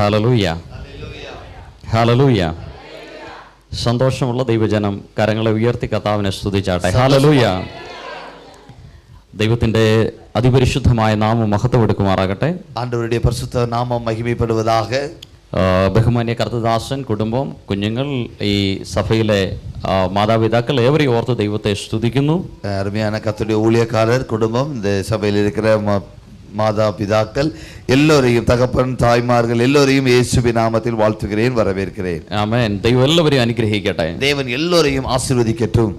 Hallelujah, hallelujah. സന്തോഷമുള്ള ദൈവജനം കരങ്ങളെ ഉയർത്തി കർത്താവിനെ സ്തുതിച്ചാട്ടെ. ഹല്ലേലൂയ. ദൈവത്തിൻ്റെ അതിപരിശുദ്ധമായ നാമം മഹത്വമെടുക്കുമാറാകട്ടെ. ആண்டവരുടെ പരിശുദ്ധ നാമം മഹിമപ്പെടുവதாக. ബഹുമാന്യ കർത്തദാസൻ, കുടുംബം, കുഞ്ഞുങ്ങൾ, ഈ സഭയിലെ മാതാപിതാക്കൾ ഏവരെയും ഓർത്ത് ദൈവത്തെ സ്തുതിക്കുന്നു. அருமையான கர்த்தருடைய ஊழியக்காரர், குடும்பம், இந்த சபையில் இருக்கிற மாதா பிதாக்கள் எல்லோரையும், தகப்பன் தாய்மார்கள் எல்லோரையும் இயேசுவின் நாமத்தில் வாழ்த்துகிறேன், வரவேற்கிறேன். ആമേൻ. ദൈവം എല്ലാവരെയും അനുഗ്രഹിക്കട്ടെ. தேவன் எல்லோரையும் ஆசீர்வதிக்கட்டும்.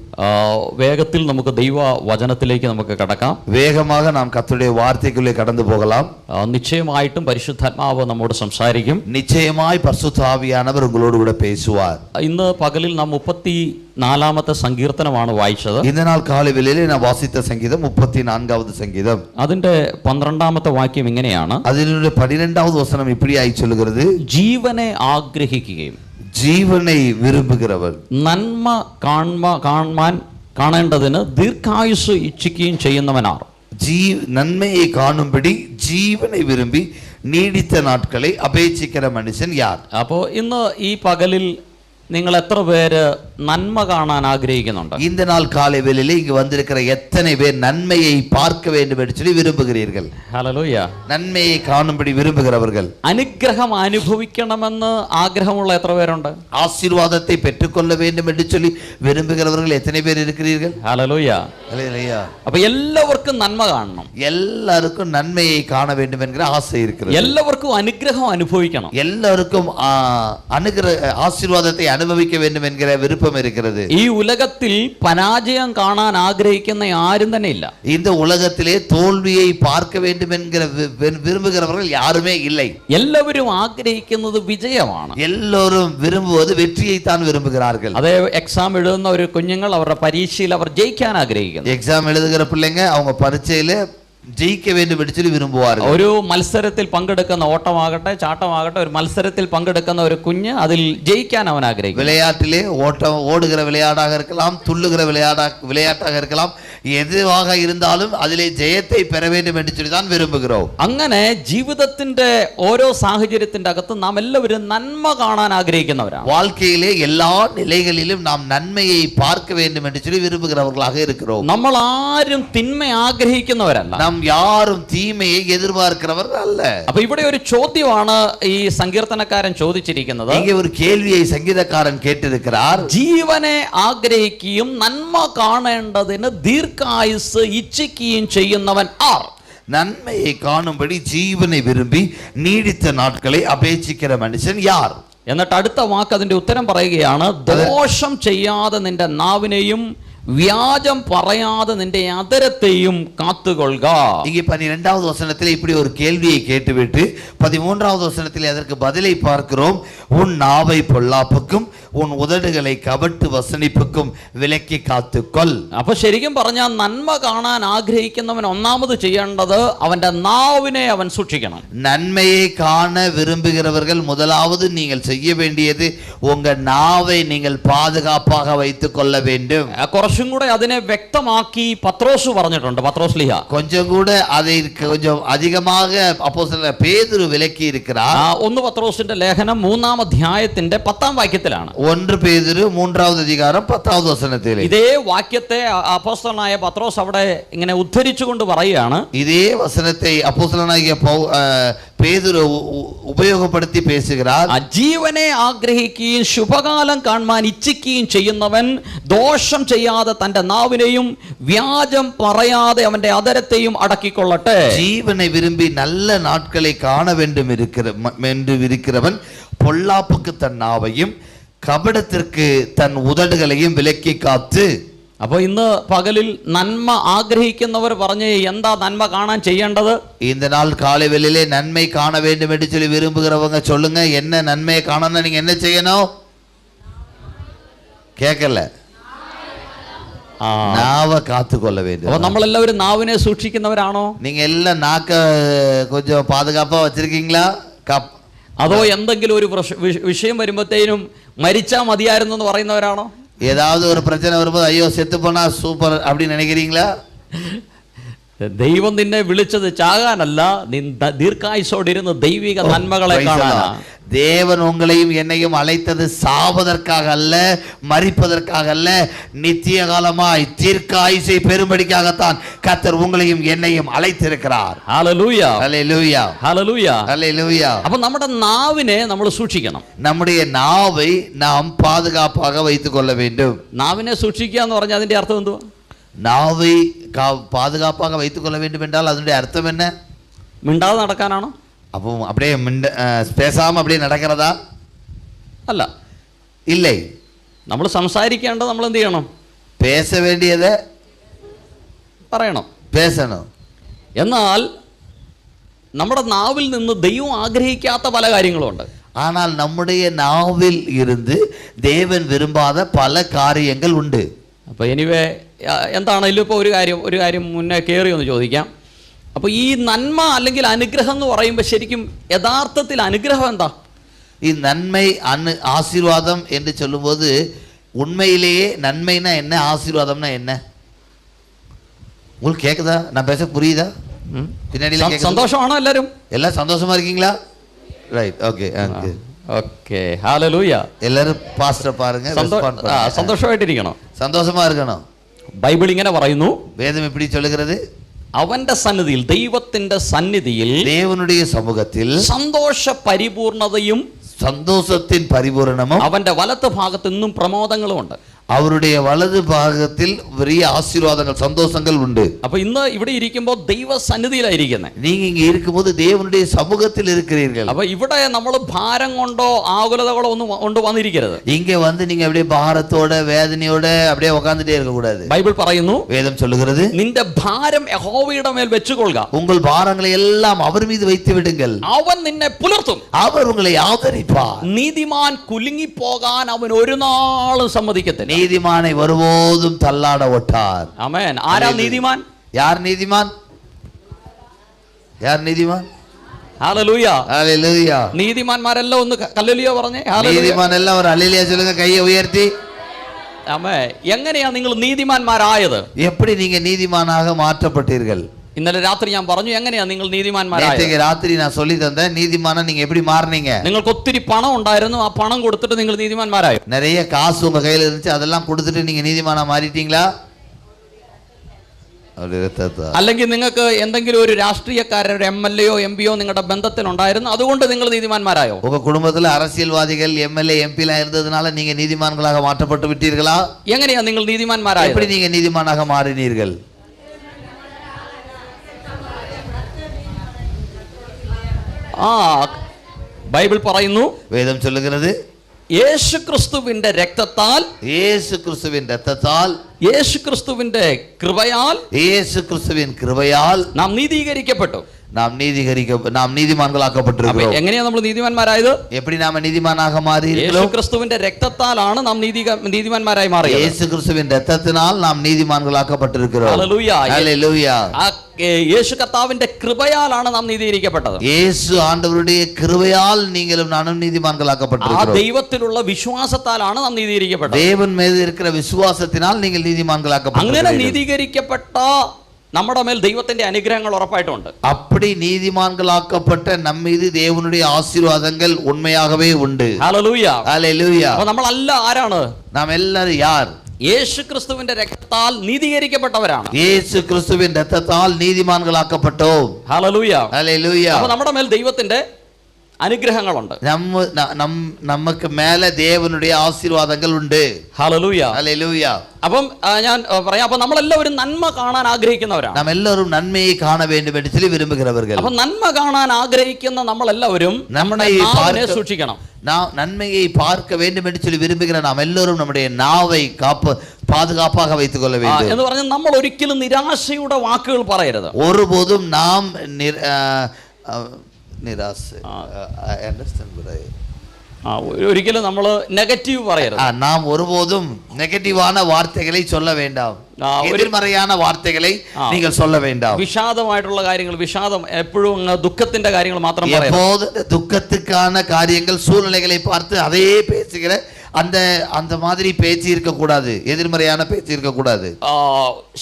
വേഗത്തിൽ നമുക്ക് ദൈവ വചനത്തിലേക്ക് നമുക്ക് കടക്കാം. வேகமாக நாம் கர்த்தருடைய வார்த்தைக்குள்ளே கடந்து போகலாம். നിശ്ചയമായിട്ടും പരിശുദ്ധാത്മാവ് നമ്മോട് സംസാരിക്കും. நிச்சயமாய் பரிசுத்த ஆவியானவர் உங்களோடு கூட பேசுவார். ഇന്ന് പകലിൽ നാം 34ാമത്തെ സങ്കീർത്തനമാണ് വായിച്ചത്. இந்த நாள் காலை வேளையிலே நான் வாசித்த சங்கீதம் 34வது சங்கீதம். അതിന്റെ 12ാമത്തെ വാക്യം ഇങ്ങനെയാണ്. അതിന്റെ 12வது வசனம் இப்படியாய் சொல்லுகிறது, ജീവനെ ആഗ്രഹിക്കുകയും ജീവനെ വിരുമ്പുகிறവർ, നന്മ കാണേണ്ടതിന് ദീർഘായുസ് ഇച്ഛിക്കുകയും ചെയ്യുന്നവനാർ. നന്മയെ കാണുമ്പടി ജീവനെ വിരുമ്പി നീടിത്ത നാட்களை അപേക്ഷിക്കുന്ന മനുഷ്യൻ യാർ? അപ്പോൾ ഇന്ന് ഈ പകലിൽ നിങ്ങൾ എത്ര പേര് നന്മ കാണാൻ ആഗ്രഹിക്കുന്നുണ്ട്? இந்த நாள் காலை வேளையிலே இங்கு வந்திருக்கிற எத்தனை பேர் நன்மையை பார்க்க வேண்டும் என்று சொல்லி விரும்புகிறீர்கள்? ഹല്ലേലൂയ. നന്മയെ കാണുம்படி விரும்புகிறவர்கள், അനുഗ്രഹം അനുഭവിക്കണമെന്ന് ആഗ്രഹമുള്ള എത്ര പേരുണ്ട്? ஆசீர்வாதத்தை பெற்றுக்கொள்ள வேண்டும் என்று சொல்லி விரும்புகிறவர்கள் எத்தனை பேர் இருக்கிறீர்கள்? ഹല്ലേലൂയ. ஹல்லேலூயா. അപ്പൊ എല്ലാവർക്കും നന്മ കാണണം, எல்லாருக்கும் நன்மையை காண வேண்டும் என்கிற ஆசை இருக்கிறது. എല്ലാവർക്കും അനുഗ്രഹം അനുഭവിക്കണം, எல்லாருக்கும் ஆசீர்வாதத்தை அனுபவிக்க வேண்டும் என்கிற விருப்பம் இருக்கிறது. ഈ ഉലകത്തിൽ പരാജയം കാണാൻ ആഗ്രഹിക്കുന്ന ആരും തന്നെ ഇല്ല. இந்த உலகத்திலே தோல்வியை பார்க்க வேண்டும் என்கிற விரும்புகிறவர்கள் யாருமே இல்லை. എല്ലാവരും ആഗ്രഹിക്കുന്നത് വിജയമാണ്. எல்லோரும் விரும்புவது வெற்றியை தான் விரும்புகிறார்கள். അതേ എക്സാം എഴുതുന്ന ഒരു കുഞ്ഞുങ്ങൾ അവരുടെ പരീക്ഷയിൽ അവർ ജയിക്കാൻ ആഗ്രഹിക്കുന്നു. எக்ஸாம் எழுதுகிற பிள்ளைங்க அவங்க பரீட்சையில ജയിക്ക வேண்டும் എന്ന് சொல்லி വിരുമ്പുവാറ്. ഒരു മത്സരത്തിൽ പങ്കെടുക്കുന്ന ഓട്ടമാകട്ടെ ചാട്ടമാകട്ടെ, ഒരു മത്സരത്തിൽ പങ്കെടുക്കുന്ന ഒരു കുഞ്ഞ് അതിൽ ജയിക്കാൻ അവൻ ആഗ്രഹിക്കും. விளையாட்டிலே ஓடுகிற விளையாட்டாக இருக்கலாம், துள்ளுகிற விளையாட்டாக இருக்கலாம், எதுவாக இருந்தாலும் அதிலே ஜெயத்தை பெற வேண்டும் என்று சொல்லி தான் விரும்புகிறோம். അങ്ങനെ ജീവിതത്തിന്റെ ഓരോ സാഹചര്യത്തിന്റെ അകത്ത് നാം എല്ലാവരും നന്മ കാണാൻ ആഗ്രഹിക്കുന്നവരാണ്. வாழ்க்கையிலே எல்லா நிலைகளிலும் நாம் நன்மையை பார்க்க வேண்டும் என்று சொல்லி விரும்புகிறவர்களாக இருக்கிறோம். നമ്മൾ ആരും തിന്മ ആഗ്രഹിക്കുന്നവരല്ല, நாம் யாரும் தீமையை எதிர்பார்க்கிறவர்கள் அல்ல. അപ്പൊ ഇവിടെ ഒരു ചോദ്യമാണ് ഈ സങ്കീർത്തനക്കാരൻ ചോദിച്ചിരിക്കുന്നത്. இங்கே ஒரு கேள்வியை சங்கீதக்காரன் கேட்டிருக்கிறார். ജീവനെ ആഗ്രഹിക്കുകയും നന്മ കാണേണ്ടതിന് ദീർഘായുസ് ഇച്ഛിക്കുകയും ചെയ്യുന്നവൻ ആർ? நன்மையை காணும்படி ஜீவனை விரும்பி நீடித்த நாட்களை அபேட்சிக்கிற மனுஷன் யார்? എന്നിട്ട് അടുത്ത വാക്ക് അതിന്റെ ഉത്തരം പറയുകയാണ്, ദോഷം ചെയ്യാതെ നിന്റെ നാവിനെയും വ്യാജം പറയാതെ നിന്റെ അതരത്തെയും കാത്തുകൊള്ളുക. இங்கே 12வது வசனத்தில் இப்படி ஒரு கேள்வியை கேட்டுவிட்டு 13வது வசனத்தில் அதற்கு பதிலை பார்க்கிறோம். உன் நாவை பொல்லாப்புக்கும் உன் உதடுகளை கபட்டு வசனிப்புக்கும் விலக்கி காத்துக்கொள். അപ്പൊ ശരിക്കും പറഞ്ഞാൽ നന്മ കാണാൻ ആഗ്രഹിക്കുന്നവൻ ഒന്നാമത് ചെയ്യേണ്ടത് അവന്റെ നാവിനെ അവൻ സൂക്ഷിക്കണം. நன்மையை காண விரும்புகிறவர்கள் முதலாவது நீங்கள் செய்ய வேண்டியது உங்க நாவை நீங்கள் பாதுகாப்பாக வைத்துக் கொள்ள வேண்டும். കുറച്ചും കൂടെ അതിനെ വ്യക്തമാക്കി പത്രോസ് പറഞ്ഞിട്ടുണ്ട്. പത്രോസ് ലീഹ கொஞ்சம் கூட அதை கொஞ்சம் அதிகமாக அப்போஸ்தலன் பேதுரு വിലക്കി இருக்கிறார். 1 പത്രോസിന്റെ ലേഖനം 3-ാം അധ്യായത്തിന്റെ 10-ാം വാക്യത്തിലാണ്. 1 പേതുരു 3வது அதிகாரம் 10வது வசனத்தில் ഇതേ വാക്യത്തെ അപ്പോസ്തലനായ പത്രോസ് അവിടെ ഇങ്ങനെ ഉദ്ധരിച്ചുകൊണ്ട് പറയുകയാണ്. இதே வசனத்தை அப்போஸ்தலனாகிய பேதுரு ഉപയോഗപ്പെടുത്തി പേശുகிறார். ജീവനെ ആഗ്രഹിക്കുകയും ശുഭകാലം കാണാൻ ഇച്ഛിക്കുകയും ചെയ്യുന്നവൻ ദോഷം ചെയ്യാതെ തന്റെ നാവിനെയും വ്യാജം പറയാതെ അവന്റെ അതരത്തെയും അടക്കിക്കൊള്ളട്ടെ. ജീവനെ വിരുമ്പി നല്ല നാட்களை காண வேண்டும் என்று இருக்கிறவன் பொல்லாப்புக்கு தன் நாவையும் கபடத்திற்கு தன் உதடுகளையும் விலக்கி காத்து. അപ്പോൾ ഇന്ന് പകലിൽ നന്മ ആഗ്രഹിക്കുന്നവർ പറഞ്ഞ് എന്താ നന്മ കാണാൻ ചെയ്യേണ്ടത്? இந்த நாள் காலை வேளையிலே நன்மை காண வேண்டும் என்று சொல்லி விரும்புகிறவங்க சொல்லுங்க, என்ன நன்மையை காணணும்? நீங்க என்ன செய்யணும்? கேட்கல. നാവ കാത്തുകൊള്ള வேண்டும். അപ്പോൾ നമ്മളെല്ലാവരും നാവിനെ സൂക്ഷിക്കുന്നവരാണോ? நீங்க எல்லாம் நாக்க கொஞ்சம் பாதுகாப்பா வச்சிருக்கீங்களா? അതോ എന്തെങ്കിലും ഒരു വിഷയം വരുമ്പോഴത്തേനും മരിച്ചാൽ മതിയായിരുന്നു എന്ന് പറയുന്നവരാണോ? ஏதாவது ஒரு பிரச்சனை வரும்போது ஐயோ செத்து போனா சூப்பர் அப்படின்னு நினைக்கிறீங்களா? ദൈവം നിന്നെ വിളിച്ചത് ചാകാനല്ല, നീ ദീർഘായുസോടിരുന്ന് ദൈവിക നന്മകളെ കാണാനാ. தேவன் உங்களையும் என்னையும் அழைத்தது சாவதற்காக அல்ல, மரிப்பதற்காக அல்ல, நித்திய காலமாய் தீர்க்காயுசை பெரும்படிக்காகத்தான் கர்த்தர் உங்களையும் என்னையும் அழைத்திருக்கிறார். ഹല്ലേലൂയ, ஹல்லேலூயா, ഹല്ലേലൂയ. ஹல்லேலூயா. അപ്പൊ നമ്മുടെ നാവിനെ നമ്മൾ സൂക്ഷിക്കണം. நம்முடைய நாவை நாம் பாதுகாப்பாக வைத்துக் கொள்ள வேண்டும். നാവിനെ സൂക്ഷിക്കുക എന്ന് പറഞ്ഞാൽ അതിന്റെ അർത്ഥം എന്തുവാ? நாவை பாதுகாப்பாக வைத்துக் கொள்ள வேண்டும் என்றால் அதனுடைய அர்த்தம் என்ன? മിണ്ടാതെ നടക്കാനാണോ? அப்போ அப்படியே பேசாம அப்படியே நடக்கிறதா? അല്ല, இல்லை. നമ്മൾ സംസാരിക്കേണ്ടത് നമ്മൾ എന്ത് ചെയ്യണം? பேச வேண்டியதை പറയണം, பேசணும். എന്നാൽ നമ്മുടെ നാവിൽ നിന്ന് ദൈവം ആഗ്രഹിക്കാത്ത പല കാര്യങ്ങളുണ്ട്. ஆனால் நம்முடைய நாவில் இருந்து தேவன் விரும்பாத பல காரியங்கள் உண்டு. അപ്പോൾ എനിവേ എന്താണെങ്കിലും ഇപ്പോൾ ഒരു കാര്യം മുന്നേ കയറി ഒന്ന് ചോദിക്കാം. അപ്പോൾ ഈ നന്മ അല്ലെങ്കിൽ അനുഗ്രഹം എന്ന് പറയുമ്പോൾ ശരിക്കും യഥാർത്ഥത്തിൽ അനുഗ്രഹം എന്താ? ഈ നന്മை ஆசீர்வாதம் என்று சொல்லும்போது உண்மையிலேயே நன்மைனா என்ன, ஆசீர்வாதம்னா என்ன? உங்களுக்கு கேக்குதா? நான் பேச புரியுதா? பின்னாடில கேக்குதா? சந்தோஷமாണോ എല്ലാവരും? எல்லாம் சந்தோஷமா இருக்கீங்களா? Right, okay. Okay, hallelujah. எல்லாரும் பாஸ்டர் பாருங்க, ரெஸ்பாண்ட் பண்ணுங்க. സന്തോഷമായിട്ടിരിക്കണം, சந்தோஷமா இருக்கணும். ബൈബിൾ ഇങ്ങനെ പറയുന്നു, வேதம் எப்படி சொல்லுகிறது? അവന്റെ സന്നിധിയിൽ, ദൈവത്തിന്റെ സന്നിധിയിൽ, தேவனுடைய சமூகத்தில் സന്തോഷ പരിപൂർണതയും சந்தோஷத்தின் பரிபூரணமும் അവന്റെ വലത്ത് ഭാഗത്ത് നിന്നും പ്രമോദങ്ങളും ഉണ്ട്. அவருடைய வலது பாகத்தில் பெரிய ஆசீர்வாதங்கள், சந்தோஷங்கள் உண்டு. അപ്പൊ ഇന്ന് ഇവിടെ ഇരിക്കുമ്പോൾ ദൈവ സന്നിധിയിലായിരിക്കുന്നത്. நீங்க இங்க இருக்கும்போது தேவனுடைய சமூகத்தில் இருக்கிறீர்கள். അപ്പൊ ഇവിടെ നമ്മൾ ഭാരം കൊണ്ടോ ആകുലതകളോ ഒന്നും കൊണ്ട് വന്നിരിക്കരുത്. இங்க வந்து நீங்க அப்படியே பாரத்தோட வேதனையோட அப்படியே உட்கார்ந்துட்டே இருக்க கூடாது. ബൈബിൾ പറയുന്നു, வேதம் சொல்லுகிறது, നിന്റെ ഭാരം യഹോവയുടെ മേൽ വെച്ചുകൊള്ളുക, உங்கள் பாரங்களை எல்லாம் அவர் மீது வைத்து விடுங்கள், അവൻ നിന്നെ പുലർത്തും, அவர் உங்களை ஆதரிப்பார். നീതിമാൻ കുലുങ്ങിപ്പോകാൻ അവൻ ഒരു നാളും സമ്മതിക്കത്തില്ല. நீதிமானை ஒருபோதும் தள்ளாட ஒட்டார். ആമേൻ. ആരാ നീതിമാൻ? யார் நீதிமான்? யார் நீதிமான்? ഹല്ലേലൂയ, ஹல்லேலூயா. നീതിമാന്മാരെല്ലാം ഒന്ന് ഹല്ലേലൂയ പറഞ്ഞേ. நீதிமான் எல்லாம் ஒரு ஹல்லேலூயா சொல்லுங்க, கையை உயர்த்தி. ആമേൻ. എങ്ങനെയാ നിങ്ങൾ നീതിമാന്മാരായത്? எப்படி நீங்க நீதிமானாக மாற்றப்பட்டீர்கள்? ഇന്നലെ രാത്രി ഞാൻ പറഞ്ഞു, എങ്ങനെയാ നിങ്ങൾ നീതിമാന്മാരായത്? நேற்றைக்கு ராத்திரி நான் சொல்லி தந்தேன், நீதிமானா நீங்க எப்படி மாறுனீங்க? നിങ്ങൾക്ക് ഒത്തിരി പണം ഉണ്ടായിരുന്നു, ആ പണം കൊടുത്തിട്ട് നിങ്ങൾ നീതിമാന്മാരായോ? நிறைய காசு உங்க கையில இருந்துச்சு, அதெல்லாம் கொடுத்துட்டு நீங்க நீதிமானா மாறிட்டீங்களா? അല്ലെങ്കിൽ നിങ്ങൾക്ക് എന്തെങ്കിലും ഒരു രാഷ്ട്രീയക്കാരൻ, ഒരു MLA യോ MP യോ നിങ്ങളുടെ ബന്ധത്തിൽ ഉണ്ടായിരുന്നു, അതുകൊണ്ട് നിങ്ങൾ നീതിമാന്മാരായോ? உங்க குடும்பத்துல அரசியல்வாதிகள் MLA MP லாம் இருந்ததுனால நீங்க நீதிமான்களாக மாற்றப்பட்டு விட்டீர்களா? എങ്ങനെയാ നിങ്ങൾ നീതിമാന്മാരായത്? எப்படி நீங்க நீதிமானாக மாறினீர்கள்? ആ ബൈബിൾ പറയുന്നു, வேதம் சொல்லுகிறது, യേശുക്രിസ്തുവിന്റെ രക്തത്താൽ, இயேசு கிறிஸ்துவின் இரத்தத்தால், യേശു ക്രിസ്തുവിന്റെ കൃപയാൽ, இயேசு கிறிஸ்துவின் கிருபையால் നാം നീതീകരിക്കപ്പെട്ടു. நாம் நீதிமான்களாக்கப்பட்டிருக்கிறோம். എങ്ങനെയാ നമ്മൾ നീതിമാന്മാരായത്? எப்படி நாம நீதிமானாக மாறி യേശു இருக்கிறோம்? ക്രിസ്തുവിന്റെ രക്തത്താലാണ് നാം നീതിമാന്മാരായി മാറിയത്. இயேசு கிறிஸ்துவின் இரத்தத்தினால் நாம் நீதிமான்களாக்கப்பட்டிருக்கிறோம். ഹല്ലേലൂയ, ஹல்லேலூயா. ആ യേശു കർത്താവിന്റെ കൃപയാലാണ് നാം നീതീകരിക്കപ്പെട്ടത്. இயேசு ஆண்டவருடைய கிருபையால் நீங்களும் நானும் நீதிமான்களாக்கப்பட்டிருக்கிறோம். ആ ദൈവത്തിലുള്ള വിശ്വാസത്താലാണ് നാം നീതീകരിക്കപ്പെട്ടത്. தேவன் மீது இருக்கிற விசுவாசத்தினால் நீங்கள் അങ്ങനെ நீதிமான்களாக்கப்பட்டிருக்கிறீர்கள். നീതീകരിക്കപ്പെട്ട നമ്മുടെ മേൽ ദൈവത്തിന്റെ അനുഗ്രഹങ്ങൾ ഉറപ്പായിട്ടുണ്ട്. அப்படி நீதிமான்களாக்கப்பட்ட நம் மீது தேவனுடைய ஆசீர்வாதங்கள் உண்மையாகவே உண்டு. ഹല്ലേലൂയ. ஹல்லேலூயா. അപ്പോൾ നമ്മളല്ല ആരാണ്? நாம் எல்லாரும் யார்? യേശു ക്രിസ്തുവിന്റെ രക്തത്താൽ നീതീകരിക്കപ്പെട്ടവരാണ്. இயேசு கிறிஸ்துவின் இரத்தத்தால் நீதிமான்களாக்கப்பட்டோம். ഹല്ലേലൂയ. ஹல்லேலூயா. അപ്പോൾ നമ്മുടെ മേൽ ദൈവത്തിന്റെ അനുഗ്രഹങ്ങളുണ്ട്. நமக்கு மேல தேவனுடைய ஆசீர்வாதங்கள் உண்டு. ഹല്ലേലൂയ. ஹல்லேலூயா. അപ്പം ഞാൻ പറയാം, അപ്പൊ നമ്മളെല്ലാവരും നന്മ കാണാൻ ആഗ്രഹിക്കുന്നവരാണ്. நாம் எல்லாரும் நன்மையை காண வேண்டும் என்று சொல்லி விரும்புகிறவர்கள். അപ്പൊ നന്മ കാണാൻ ആഗ്രഹിക്കുന്ന നമ്മളെല്ലാവരും നമ്മുടെ നാവിനെ സൂക്ഷിക്കണം. நன்மையை பார்க்க வேண்டும் என்று சொல்லி விரும்புகிற நாம் எல்லாரும் நம்முடைய நாவை பாதுகாப்பாக வைத்துக் கொள்ள வேண்டும். എന്ന് പറഞ്ഞാൽ നമ്മൾ ഒരിക്കലും നിരാശയുടെ വാക്കുകൾ പറയരുത്. ஒருபோதும் நாம் നിരാശ ഒരിക്കലും നമ്മൾ നെഗറ്റീവ് പറയരുത്. நாம் ஒருபோதும் நெகட்டிவான வார்த்தைகளை சொல்ல வேண்டாம். എതിർമറயான വാർത്തകളെ നിങ്ങൾ சொல்ல வேண்டாம். വിഷാദമായിട്ടുള്ള കാര്യങ്ങൾ, വിഷാദം എപ്പോഴും ദുഃഖത്തിന്റെ കാര്യങ്ങൾ മാത്രം எப்போது துக்கத்துக்கான காரியங்கள், சூழ்நிலைகளை பார்த்து அதே பேசுகிற அந்த அந்த மாதிரி பேச்சு இருக்கக்கூடாது, எதிர்மறையான பேச்சு இருக்கக்கூடாது.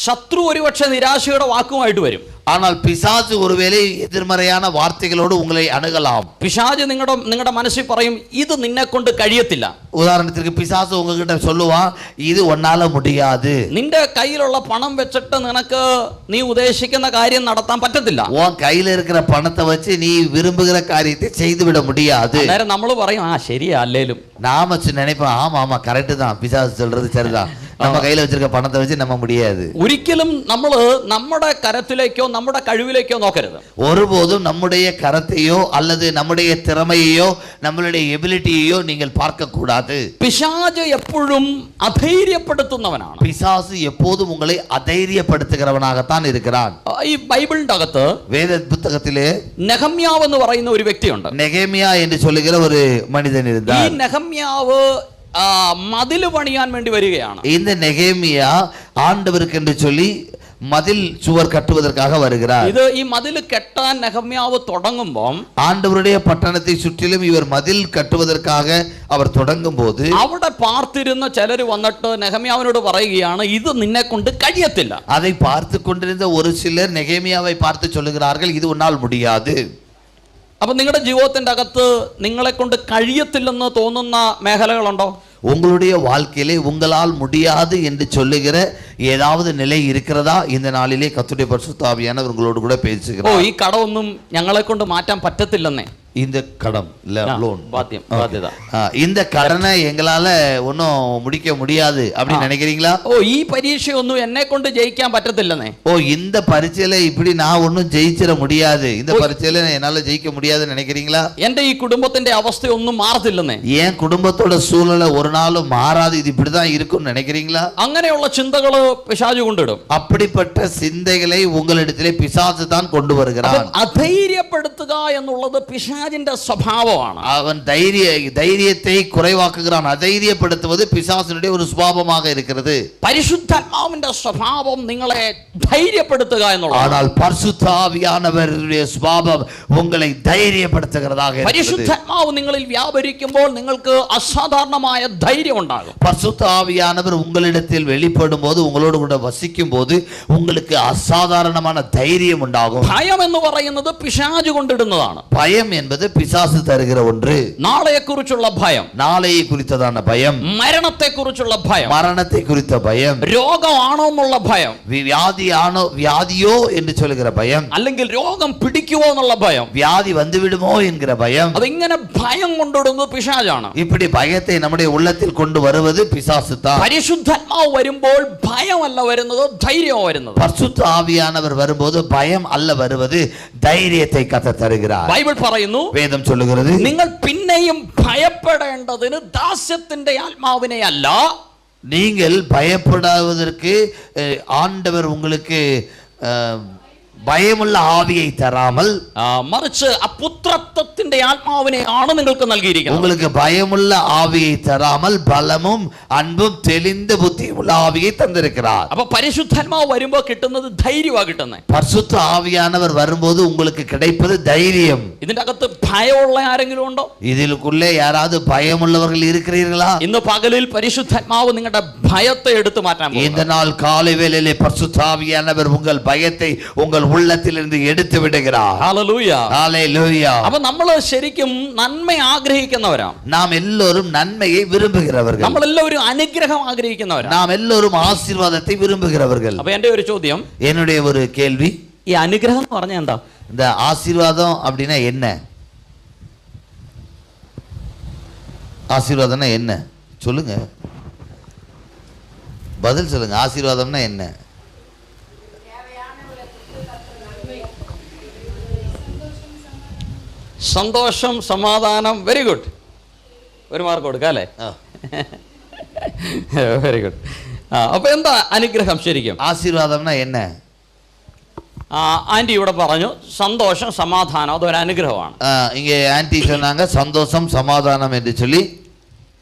ശത്രു ഒരുപക്ഷെ നിരാശയുടെ വാക്കുമായിട്ട് വരും. ஆனால் பிசாசு ஒருவேளை எதிர்மறையான வார்த்தைகளோடு உங்களை அணுகலாம். പിശാച് നിങ്ങളുടെ മനസ്സിൽ പറയും ഇത് നിന്നെ കൊണ്ട് കഴിയത്തില്ല. உதாரணத்திற்கு பிசாசு உங்ககிட்ட சொல்லுவான், இது ஒன்னால முடியாது. നിന്റെ കയ്യിലുള്ള പണം വെച്ചിട്ട് നിനക്ക് നീ ഉദ്ദേശിക്കുന്ന കാര്യം നടത്താൻ പറ്റത്തില്ല. உன் கையில இருக்கிற பணத்தை வச்சு நீ விரும்புகிற காரியத்தை செய்துவிட முடியாது. അന്നേരം നമ്മൾ പറയും ആ ശരിയാ അല്ലേലും. நாம நினைப்போம், ஆமா ஆமா கரெக்ட் தான், பிசாசு சொல்றது சரிதான், நம்ம கையில வச்சிருக்க பணத்தை வச்சு நம்ம முடியாது. ഒരിക്കലും നമ്മൾ നമ്മുടെ കരത്തിലേക്കോ നമ്മുടെ കഴിവിലേക്കോ നോക്കരുത്. ஒருபோதும் நம்முடைய கரத்தையோ அல்லது நம்முடைய திறமையோ நம்மளுடைய எபிலிட்டியையோ நீங்கள் பார்க்க கூடாது. പിശാച് എപ്പോഴും അധൈര്യപ്പെടുത്തുന്നവനാണ്. பிசாசு எப்போதும் உங்களை അധൈര്യപ്പെടുത്തുகிறவனாகத்தான் இருக்கிறான். ഈ ബൈബിളിന്റെ അകത്ത് വേദ പുസ്തകത്തിലെ നെഹമ്യാവ് എന്ന് പറയുന്ന ഒരു വ്യക്തിയുണ്ട്. നെഹമ്യാ എന്ന് சொல்லுகிற ഒരു മനുഷ്യൻ ഈ இருந்தார். നെഹമ്യാവ് മതില് പണിയാൻ വേണ്ടി വരികയാണ്. இந்த நெகேமியா ஆண்டவருக்கு என்று சொல்லி மதில் சுவர் கட்டுவதற்காக வருகிறார். ഇത് ഈ മതില് കെട്ടാൻ നെഹമ്യാവ് തുടങ്ങുമ്പോൾ ஆண்டவருடைய பட்டணத்தை சுற்றிலும் இவர் மதில் கட்டுவதற்காக அவர் தொடங்கும் போது അവിടെ പാർത്തിരുന്ന ചിലർ വന്നിട്ട് നെഹമ്യാവിനോട് പറയുകയാണ് ഇത് നിന്നെ കൊണ്ട് കഴിയത്തില്ല. அதை பார்த்து கொண்டிருந்த ஒரு சிலர் நெகேமியாவை பார்த்து சொல்லுகிறார்கள், இது உன்னால் முடியாது. അപ്പൊ നിങ്ങളുടെ ജീവിതത്തിന്റെ അകത്ത് നിങ്ങളെ കൊണ്ട് കഴിയത്തില്ലെന്ന് തോന്നുന്ന മേഖലകളുണ്ടോ? உங்களுடைய வாழ்க்கையிலே உங்களால் முடியாது என்று சொல்லுகிற ஏதாவது நிலை இருக்கிறதா? இந்த நாளிலே கர்த்தருடைய பரிசுத்த ஆவியானவர் உங்களோடு கூட பேசுகிறார். ഈ കടമൊന്നും ഞങ്ങളെ കൊണ്ട് മാറ്റാൻ പറ്റത്തില്ലെന്നേ. இந்த கடன் லோன் ബാധ്യത இந்த கடனை எங்களால ஒன்னும் முடிக்க முடியாது அப்படின்னு நினைக்கிறீங்களா? ഈ പരീക്ഷയൊന്നും എന്നെ കൊണ്ട് ജയിക്കാൻ പറ്റത്തില്ലെന്നേ. இந்த பரீட்சையில இப்படி நான் ஒன்னும் ஜெயிச்சிட முடியாது, இந்த பரீட்சையில என்னால ஜெயிக்க முடியாதுன்னு நினைக்கிறீங்களா? എന്റെ ഈ കുടുംബത്തിന്റെ അവസ്ഥയൊന്നും മാറത്തില്ലെന്നേ. என் குடும்பத்தோட சூழ்நிலை ஒரு நாளும் மாறாது, இது இப்படிதான் இருக்கும்னு நினைக்கிறீங்களா? അങ്ങനെയുള്ള ചിന്തകള് പിശാച് കൊണ്ടിടും. அப்படிப்பட்ட சிந்தைகளை உங்களிடத்திலே பிசாசு தான் கொண்டு வருகிறான். അധൈര്യപ്പെടുത്തുക എന്നുള്ളത് പിശാചിന്റെ സ്വഭാവമാണ്. அவன் தைரியத்தை குறைவாக்குகிறான். അധൈര്യപ്പെടുത്തുவது பிசாசினுடைய ஒரு சுபாவமாக இருக்கிறது. പരിശുദ്ധാത്മാവിന്റെ സ്വഭാവം നിങ്ങളെ ധൈര്യപ്പെടുത്തുക എന്നുള്ളത്. ஆனால் பரிசுத்த ஆவியானவருடைய சுபாவம் உங்களை தைரியப்படுத்துகிறதாக இருக்கிறது. പരിശുദ്ധാത്മാവ് നിങ്ങളിൽ വ്യാപരിക്കുമ്പോൾ നിങ്ങൾക്ക് അസാധാരണമായ ധൈര്യം ഉണ്ടാകും. பரிசுத்த ஆவியானவர் உங்களிடத்தில் வெளிப்படும் போது, உங்களோடு கூட வசிக்கும் போது உங்களுக்கு அசாதாரணமான தைரியம் உண்டாகும். ഭയം എന്ന് പറയുന്നത് പിശാച് കൊണ്ടിടുന്നതാണ്. பயம் என்பது பிசாசு தருகிற ஒன்று. നാളെയെ കുറിച്ചുള്ള ഭയം, நாளையை குறித்ததான பயம், മരണത്തെ കുറിച്ചുള്ള ഭയം, மரணத்தை குறித்த பயம், രോഗമാണോ എന്നുള്ള ഭയം, வியாதியோ என்று சொல்லுகிற பயம், അല്ലെങ്കിൽ രോഗം പിടിക്കുമോ എന്നുള്ള ഭയം, வியாதி வந்து விடுமோ என்கிற பயம். അതിങ്ങനെ ഭയം കൊണ്ടിടുന്നത് പിശാചാണ്. இப்படி பயத்தை நம்முடைய உள்ளத்தில் கொண்டு வருவது பிசாசு தான். പരിശുദ്ധാത്മാവ് വരുമ്പോൾ ഭയമല്ല വരുന്നത്, ധൈര്യം വരുന്നത്. பரிசுத்த ஆவியானவர் வரும்போது பயம் அல்ல வருவது, தைரியத்தை கர்த்தர் தருகிறார். ബൈബിൾ പറയുന്നു, வேதம் சொல்லுகிறது, നിങ്ങൾ പിന്നെയും ഭയപ്പെടേണ്ടതിന് ദാസ്യത്തിന്റെ ആത്മാവിനെ അല്ല, நீங்கள் பயப்படாததற்கு ஆண்டவர் உங்களுக்கு ഭയമുള്ള ആവിയെ തരാமல் മറിച്ച് പുത്രത്വത്തിന്റെ ആത്മാവിനെയാണ് നിങ്ങൾക്ക് നൽകിയിരിക്കുന്നത്. உங்களுக்கு பயமுள்ள ஆவியை தராமல் பலமும் அன்பும் தெளிந்த புத்தியுள்ள ஆவியை தந்திருக்கிறார். അപ്പൊ പരിശുദ്ധാത്മാവ് വരുമ്പോൾ കിട്ടുന്നത് ധൈര്യമാണ് കിട്ടുന്നത്. பரிசுத்த ஆவியானவர் வரும்போது உங்களுக்கு கிடைப்பது தைரியம். ഇതിന്റെ അകത്ത് ഭയമുള്ള ആരെങ്കിലും ഉണ്ടോ? ഇതിൽക്കുள்ளே யாராவது பயமுள்ளவர்கள் இருக்கிறீர்களா? ഇന്ന് പകലിൽ പരിശുദ്ധാത്മാവ് നിങ്ങളുടെ ഭയത്തെ എടുത്തു മാറ്റാൻ പോകുന്നു. இந்த நாள் காலை வேளையிலே பரிசுத்த ஆவியானவர் உங்கள் பயத்தை உங்கள் உள்ளத்திலிருந்து எடுத்து விடுகிறார். Hallelujah, hallelujah. അപ്പോൾ നമ്മൾ ശരിക്കും നന്മ ആഗ്രഹിക്കുന്നവരാണ്. നാം എല്ലാവരും നന്മയെ വിരുമ്പുகிறவர்கள். നമ്മൾ എല്ലാവരും അനുഗ്രഹം ആഗ്രഹിക്കുന്നവരാണ്. നാം എല്ലാവരും ആശീർവാദത്തെ വിരുമ്പുகிறவர்கள். അപ്പോൾ എൻ്റെ ഒരു ചോദ്യം, என்னுடைய ஒரு கேள்வி, ഈ അനുഗ്രഹം എന്ന് പറഞ്ഞാൽ എന്താ? இந்த ஆசீர்வாதம் அப்படின்னா என்ன? ஆசீர்வாதம்னா என்ன சொல்லுங்க, பதில் சொல்லுங்க. ஆசீர்வாதம்னா என்ன? സന്തോഷം, സമാധാനം. Very good. ഒരു മാർക്ക് കൊടുക്കാം അല്ലേ? Very good. അപ്പൊ എന്താ അനുഗ്രഹം ശരിക്കും? ആശീർവാദംனா என்ன? ആന്റി ഇവിടെ പറഞ്ഞു സന്തോഷം, സമാധാനം, അതൊരു അനുഗ്രഹമാണ്. இங்க ஆன்டி சொன்னாங்க சந்தோஷம் சமாதானம் என்று சொல்லி.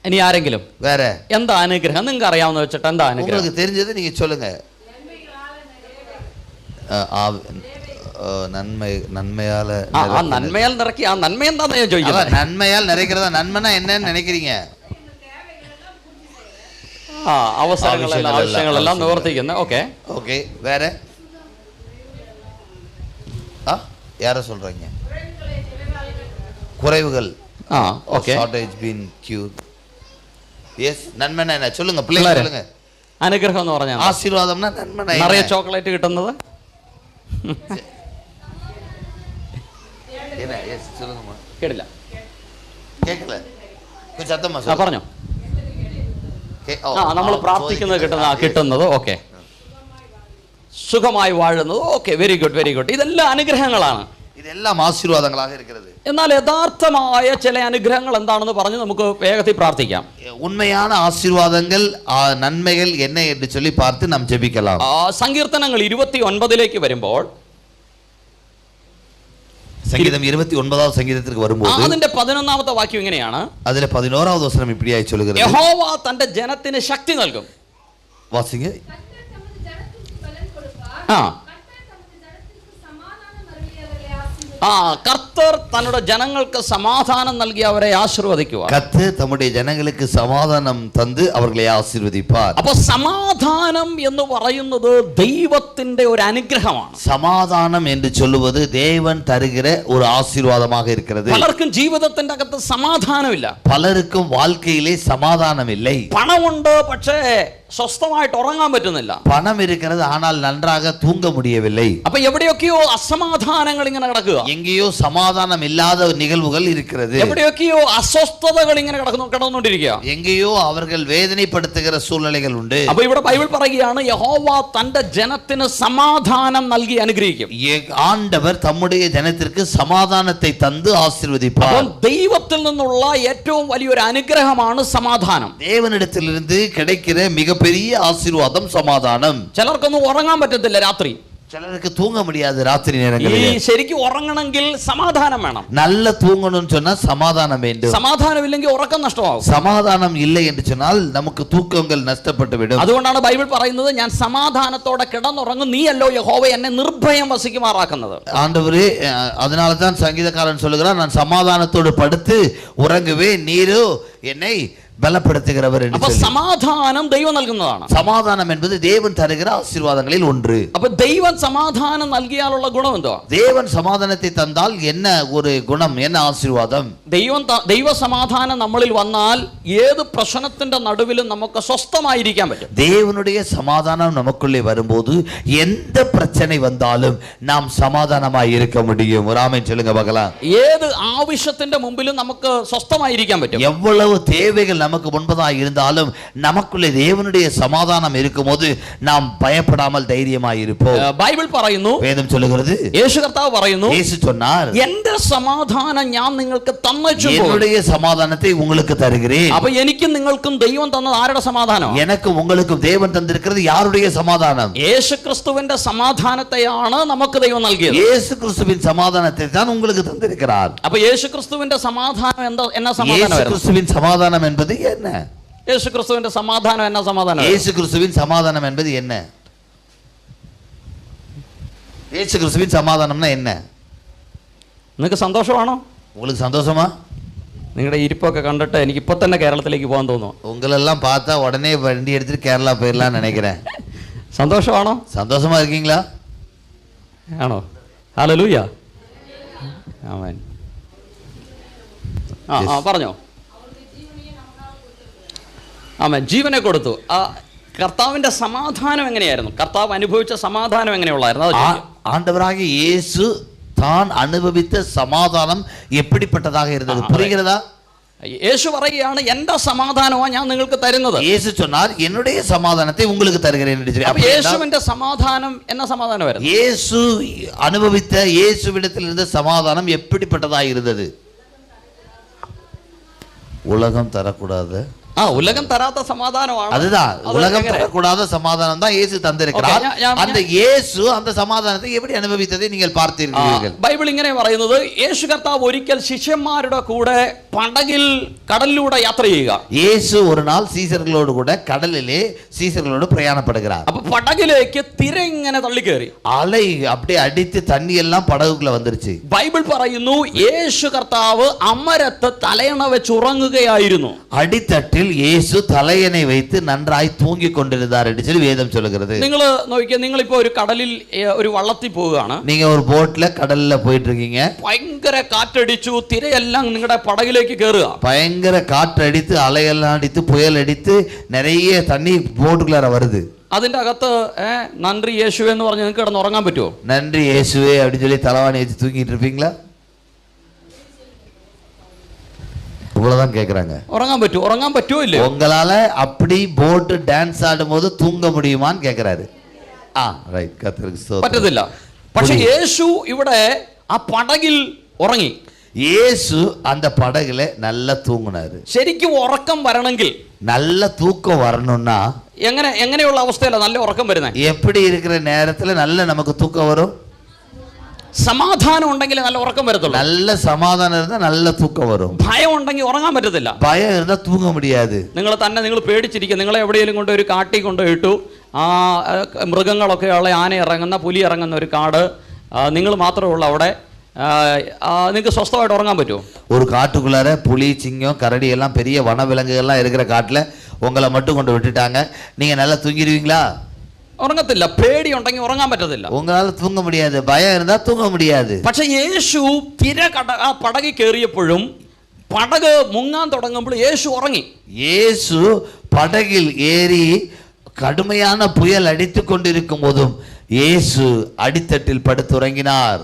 ഇനി ആരെങ്കിലും வேற എന്താ അനുഗ്രഹം നിങ്ങൾക്ക് അറിയാവുന്ന വെച്ചിട്ട് എന്താ അനുഗ്രഹം? உங்களுக்கு தெரிஞ்சது நீங்க சொல்லுங்க. நன்மையால നന്മയാൽ നിറക്കി. ആ നന്മ എന്താന്ന് ഞാൻ ചോദിക്കുന്നത്. நன்மையால் நிறைக்கிறதா? நன்மைனா என்னன்னு நினைக்கிறீங்க? അവസരങ്ങളെല്ലാം ആവശ്യങ്ങളെല്ലാം നിവർത്തിക്കുന്നത്. ഓക്കെ ஓகே, வேற யார சொல்றீங்க? குறைவுகள். Okay. Shortage been cure. Yes, நன்மை என்ன சொல்லுங்க பிள்ளைங்க, சொல்லுங்க. അനുഗ്രഹം എന്ന് പറഞ്ഞാൽ ആശീർവാദംனா നന്മ. നിറയെ ചോക്ലേറ്റ് കിട്ടുന്നത്. என்ன? எஸ் சொல்லுங்கம்மா. കേട്ടില്ല, കേക്കല. கொஞ்சம் சத்தமா சொல்லுங்க. പറഞ്ഞോ. നമ്മൾ പ്രാർത്ഥിക്കുന്നത് കിട്ടുന്നത്. ഓക്കെ. സുഖമായി വാഴുന്നത്. Okay, very good, very good. ഇതെല്ലാം അനുഗ്രഹങ്ങളാണ്. ഇതെല്ലാം ആശീർവാദങ്ങളാக இருக்கிறது. എന്നാൽ യഥാർത്ഥമായ ചില അനുഗ്രഹങ്ങൾ എന്താണെന്ന് പറഞ്ഞ് നമുക്ക് വേഗത്തിൽ പ്രാർത്ഥിക്കാം. ഉണ്മயான ஆசீர்வாதங்கள் நன்மைகள் என்ன என்று சொல்லி பார்த்து நாம் ஜெபிக்கலாம். സങ്കീർത്തനങ്ങൾ 29 വരുമ്പോൾ, സംഗീതം 29ാം സംഗീതത്തിലേക്ക് വരുമ്പോൾ അതിന്റെ 11ാമത്തെ വാക്യം ഇങ്ങനെയാണ്. അതിലെ 11ാவது വചനം இப்படியாய் சொல்கிறது. യഹോവ തന്റെ ജനത്തിന് ശക്തി നൽകും. വാസിங்க. കർത്തർ തങ്ങളുടെ ജനങ്ങൾക്ക് സമാധാനം നൽകി അവരെ ആശീർവദിക്കുക. കർത്തർ തമ്മുடைய ജനങ്ങൾക്ക് സമാധാനം തന്ന് അവരെ ആശീർവദിപ്പാർ. അപ്പോൾ സമാധാനം എന്ന് പറയുന്നത് ദൈവത്തിന്റെ ഒരു അനുഗ്രഹമാണ്. സമാധാനം എന്ന് ചൊല്ലുന്നത് ദേവൻ തരുகிற ഒരു ആശീർവാദமாக இருக்கிறது. പലർക്കും ജീവിതത്തിന്റെ അകത്ത് സമാധാനമില്ല. പലർക്കും வாழ்க்கையிலே സമാധാനം இல்லை. പണമുണ്ട്, പക്ഷേ സ്വസ്ഥമായിട്ട് ഉറങ്ങാൻ പറ്റുന്നില്ല. പണം இருக்கிறது, ஆனால் നன்றாக தூங்க முடியவில்லை. അപ്പോൾ എവിടെയൊക്കെയോ അസമാധാനങ്ങൾ ഇങ്ങനെ കിടക്കുക. എங்கேயோ സമാധാനം ഇല്ലാத நிகழ்வுகள் இருக்கிறது. എവിടെയൊക്കെയോ അസ്വസ്ഥതകൾ ഇങ്ങനെ കിടന്നുകൊണ്ടിരിക്കുക. എங்கேയോ അവர்கள் വേദനപ്പെടുത്തുகிற സൂழ்நிலைகள் ഉണ്ട്. അപ്പോൾ ഇവിടെ ബൈബിൾ പറയുകയാണ്, യഹോവ തന്റെ ജനത്തിന് സമാധാനം നൽകി അനുഗ്രഹിക്കും. ആണ്ടവർ തമ്മുடைய ജനത്തിற்கு സമാധാനത്തെ തന്ന് ആശീർവദിപ്പാർ. അപ്പോൾ ദൈവത്തിൽ നിന്നുള്ള ഏറ്റവും വലിയൊരു അനുഗ്രഹമാണ് സമാധാനം. ദേവനിടത്തിലിருந்து கிடைக்கிற மிகப்பெரிய ஆசீர்வாதம் சமாதானம். ചിലർക്കൊന്നും ഉറങ്ങാൻ പറ്റത്തില്ല രാത്രി. ചിലർക്ക് തൂങ്ങ முடியாது ராத்திரி நேரங்களில். ശരിക്കും ഉറങ്ങണമെങ്കിൽ സമാധാനം വേണം. நல்ல தூங்கணும்னு சொன்னா சமாதானம் வேண்டும். സമാധാനമില്ലെങ്കിൽ ഉറക്കം നഷ്ടമാകും. சமாதானம் இல்லை என்று சொன்னால் നമുക്ക് തൂക്കങ്ങൾ നഷ്ടപ്പെട്ടു വിടും. അതുകൊണ്ടാണ് ബൈബിൾ പറയുന്നത്, ഞാൻ സമാധാനത്തോടെ കിടന്നുറങ്ങും, നീയല്ലോ യഹോവ എന്നെ നിർഭയം വസിക്കുമാറാക്കുന്നത്. ஆண்டவரே, அதனால தான் சங்கீதக்காரன் சொல்லுகிறார், நான் சமாதானத்தோடு படுத்து உறங்குவேன், நீரோ என்னை பலப்படுத்துகிறவர் என்று. അപ്പോൾ സമാധാനം ദൈവം നൽകുന്നതാണ്. സമാധാനം என்பது தேவன் தருகிற ஆசீர்வாதங்களில் ஒன்று. അപ്പോൾ ദൈവം സമാധാനം നൽകിയാലുള്ള ഗുണം എന്തുവാ? தேவன் சமாதானத்தை தந்தால் என்ன ஒரு குணம், என்ன ஆசீர்வாதம்? ദൈവ സമാധാനം നമ്മളിൽ വന്നാൽ ഏത് പ്രശ്നത്തിന്റെ നടുവിലും നമുക്ക് സ്വസ്ഥമായിരിക്കാൻ പറ്റും. தேவனுடைய சமாதானம் நமக்குள்ளே வரும்போது எந்த பிரச்சனை வந்தாலும் நாம் சமாதானமாய் இருக்க முடியும். ஒரு ஆமென் சொல்லுங்க பார்க்கலாம். ഏത് ആവശ്യത്തിന്റെ മുമ്പിലും നമുക്ക് സ്വസ്ഥമായിരിക്കാൻ പറ്റും. எவ்வளவு தேவைகள் நமக்கு முன்பதாக இருந்தாலும் நமக்குள்ளே தேவனுடைய சமாதானம் இருக்கும்போது நாம் பயப்படாமல் தைரியமாய் இருப்போம். ബൈബിൾ പറയുന്നു, വേദം சொல்லுகிறது, യേശു കർത്താവ് പറയുന്നു, യേശു சொன்னார், എന്റെ സമാധാനം ഞാൻ നിങ്ങൾക്ക് തന്നേച്ചു, என்னுடைய சமாதானத்தை உங்களுக்கு தருகிறேன். അപ്പോൾ എനിക്കും നിങ്ങൾക്കും ദൈവം തന്നത് ആരുടെ സമാധാനം? எனக்கும் உங்களுக்கும் தேவன் தந்திருக்கிறது யாருடைய சமாதானம்? യേശു ക്രിസ്തുവിന്റെ സമാധാനത്തെയാണ് നമുക്ക് ദൈവം നൽകിയത്. இயேசு கிறிஸ்துவின் சமாதானத்தை தான் உங்களுக்கு தந்திருக்கிறார். അപ്പോൾ യേശു ക്രിസ്തുവിന്റെ സമാധാനം എന്നാ സമാധാനം? இயேசு கிறிஸ்துவின் சமாதானம் என்பது என்ன? യേശു ക്രിസ്തുവിന്റെ സമാധാനം എന്നാ സമാധാനം? இயேசு கிறிஸ்துவின் சமாதானம் என்பது என்ன? இயேசு கிறிஸ்துவின் சமாதானம்னா என்ன? നിങ്ങൾക്ക് സന്തോഷമാണോ? உங்களுக்கு சந்தோஷமா? നിങ്ങളുടെ ഇരിപ്പൊക്കെ കണ്ടിട്ട് എനിക്ക് ഇപ്പൊ തന്നെ കേരളത്തിലേക്ക് പോകാൻ തോന്നുന്നു. உங்களெல்லாம் பார்த்தா உடனே வண்டி எடுத்துட்டு கேரளா போயிடலாம்னு நினைக்கிறேன். സന്തോഷമാണോ? சந்தோஷமா இருக்கீங்களா? ആണോ? ഹല്ലേലൂയ. ആമേൻ. പറഞ്ഞോ. ആമേൻ. ജീവനെ കൊടുത്തു. കർത്താവിന്റെ സമാധാനം എങ്ങനെയായിരുന്നു? കർത്താവ് അനുഭവിച്ച സമാധാനം എങ്ങനെയുള്ളായിരുന്നു? ஆண்டவராகிய இயேசு தான் அனுபவித்த சமாதானம் எப்படிப்பட்டதாக இருந்தது? புரிகிறதா? യേശു പറയുകയാണ്, എന്റെ സമാധാനമാണ് ഞാൻ നിങ്ങൾക്ക് തരുന്നത്. യേശു சொன்னார், என்னுடைய சமாதானத்தை உங்களுக்கு தருகிறேன் என்று சொல்லி. അപ്പോൾ യേശുവിന്റെ സമാധാനം എന്ന സമാധാനമായിരുന്നു. യേശു അനുഭവിத்த യേശുവിடத்தில் இருந்த சமாதானம் எப்படிப்பட்டதாக இருந்தது? உலகம் தரக்கூடாது, உலகம் தராத சமாதானമാണ്. அதுதான், உலகம் தரக்கூடாத சமாதானம் தான் இயேசு தந்திருக்கிறார். அந்த இயேசு அந்த சமாதானத்தை எப்படி அனுபவித்ததை நீங்கள் பார்த்தீர்கள். ബൈബിൾ ഇങ്ങനെ പറയുന്നത്, യേശു കർത്താവ് ഒരിക്കൽ ശിഷ്യന്മാരുടെ കൂടെ പടകിൽ കടലിലൂടെ യാത്ര ചെയ്യുക. இயேசு ஒரு நாள் சீசர்களோடு கூட கடலிலே சீசர்களோடு பிரயாணப்படுகிறார். അപ്പൊ പടകിലേക്ക് തിര ഇങ്ങനെ തള്ളിക്കേറി, அலை அப்படியே அடித்து தண்ணி எல்லாம் படகுக்குள்ள வந்துருச்சு. ബൈബിൾ പറയുന്നു യേശു കർത്താവ് അമരത്ത് തലയണ വെച്ച് ഉറങ്ങുകയായിരുന്നു. அடித்தட்டில் இயேசு தலையணை வைத்து நன்றாய் தூங்கி கொண்டிருந்தார் என்று சொல்லி வேதம் சொல்லுகிறது. നിങ്ങൾ നോക്കിയാൽ, നിങ്ങളിപ്പോ ഒരു കടലിൽ ഒരു വള്ളത്തിൽ പോവുകയാണ്. நீங்க ஒரு போட்ல கடல்ல போயிட்டு இருக்கீங்க. ഭയങ്കര കാറ്റടിച്ചു, തിരയെല്ലാം നിങ്ങളുടെ പടകിലേക്ക് കയറുക. பயங்கர காற்றடித்து அலையெல்லாம் அடித்து புயல் அடித்து நிறைய தண்ணி போட்டுக்குள்ளார வருது. അതിന്റെ அகത്ത് നന്ദി യേശുവേ എന്ന് പറഞ്ഞ് നിങ്ങൾക്ക് കിടന്ന് ഉറങ്ങാൻ പറ്റുമോ? நன்றி இயேசுவே அப்படின்னு சொல்லி தலவாணி வச்சு தூங்கிட்டு இருப்பீங்களா? இவ்வளவுதான் கேக்குறாங்க. ഉറങ്ങാൻ പറ്റുമോ? ഉറങ്ങാൻ പറ്റുമോ ഇല്ലേ? உங்களால அப்படி போட் டான்ஸ் ஆடும் போது தூங்க முடியுமான்னு கேக்குறாரு. ரைட், கர்த்தருக்கு ஸ்தோத்திரம். പറ്റത്തില്ല. പക്ഷെ യേശു ഇവിടെ ആ പടകിൽ ഉറങ്ങി. இயேசு அந்த படகுல நல்லா தூங்குனாரு. ശരിക്കും ഉറക്കം വരണമെങ്കിൽ, நல்ல தூக்கம் வரணும்னா എങ്ങനെയുള്ള അവസ്ഥയിലാണ് നല്ല ഉറക്കം വരുന്നത്? எப்படி இருக்கிற நேரத்துல நல்ல நமக்கு தூக்கம் வரும்? സമാധാനം ഉണ്ടെങ്കിൽ നല്ല ഉറക്കം വരത്തുള്ളൂ. நல்ல சமாதானம் இருந்தா நல்ல தூக்கம் வரும். ഭയം ഉണ്ടെങ്കിൽ ഉറങ്ങാൻ പറ്റത്തില്ല. பயம் இருந்தா தூங்க முடியாது. നിങ്ങൾ പേടിച്ചിരിക്കുക. നിങ്ങളെ എവിടെയെങ്കിലും കൊണ്ട് ഒരു കാട്ടി കൊണ്ടുപോയിട്ടു, ആ മൃഗങ്ങളൊക്കെ ഉള്ള ആന ഇറങ്ങുന്ന, പുലി ഇറങ്ങുന്ന ഒരു കാട്, നിങ്ങൾ മാത്രമേ ഉള്ളൂ അവിടെ, നിങ്ങൾക്ക് സ്വസ്ഥമായിട്ട് ഉറങ്ങാൻ പറ്റുമോ? ஒரு காட்டுக்குள்ளார புலி, சிங்கம், கரடி எல்லாம் பெரிய வனவிலங்குகள்லாம் இருக்கிற காட்டுல உங்களை மட்டும் கொண்டு விட்டுட்டாங்க, நீங்க நல்லா தூங்கிடுவீங்களா? ഉറങ്ങത്തില്ല. പേടി ഉണ്ടെങ്കിൽ ഉറങ്ങാൻ പറ്റത്തില്ല. உங்களால தூங்க முடியாது. பயம் இருந்தா தூங்க முடியாது. പക്ഷെ യേശു ആ പടകിൽ കയറിയപ്പോഴും പടക് മുങ്ങാൻ തുടങ്ങുമ്പോൾ യേശു ഉറങ്ങി. இயேசு படகில் ஏறி கடுமையான புயல் அடித்து கொண்டிருக்கும் போதும் இயேசு அடித்தட்டில் படுத்துறங்கினார்.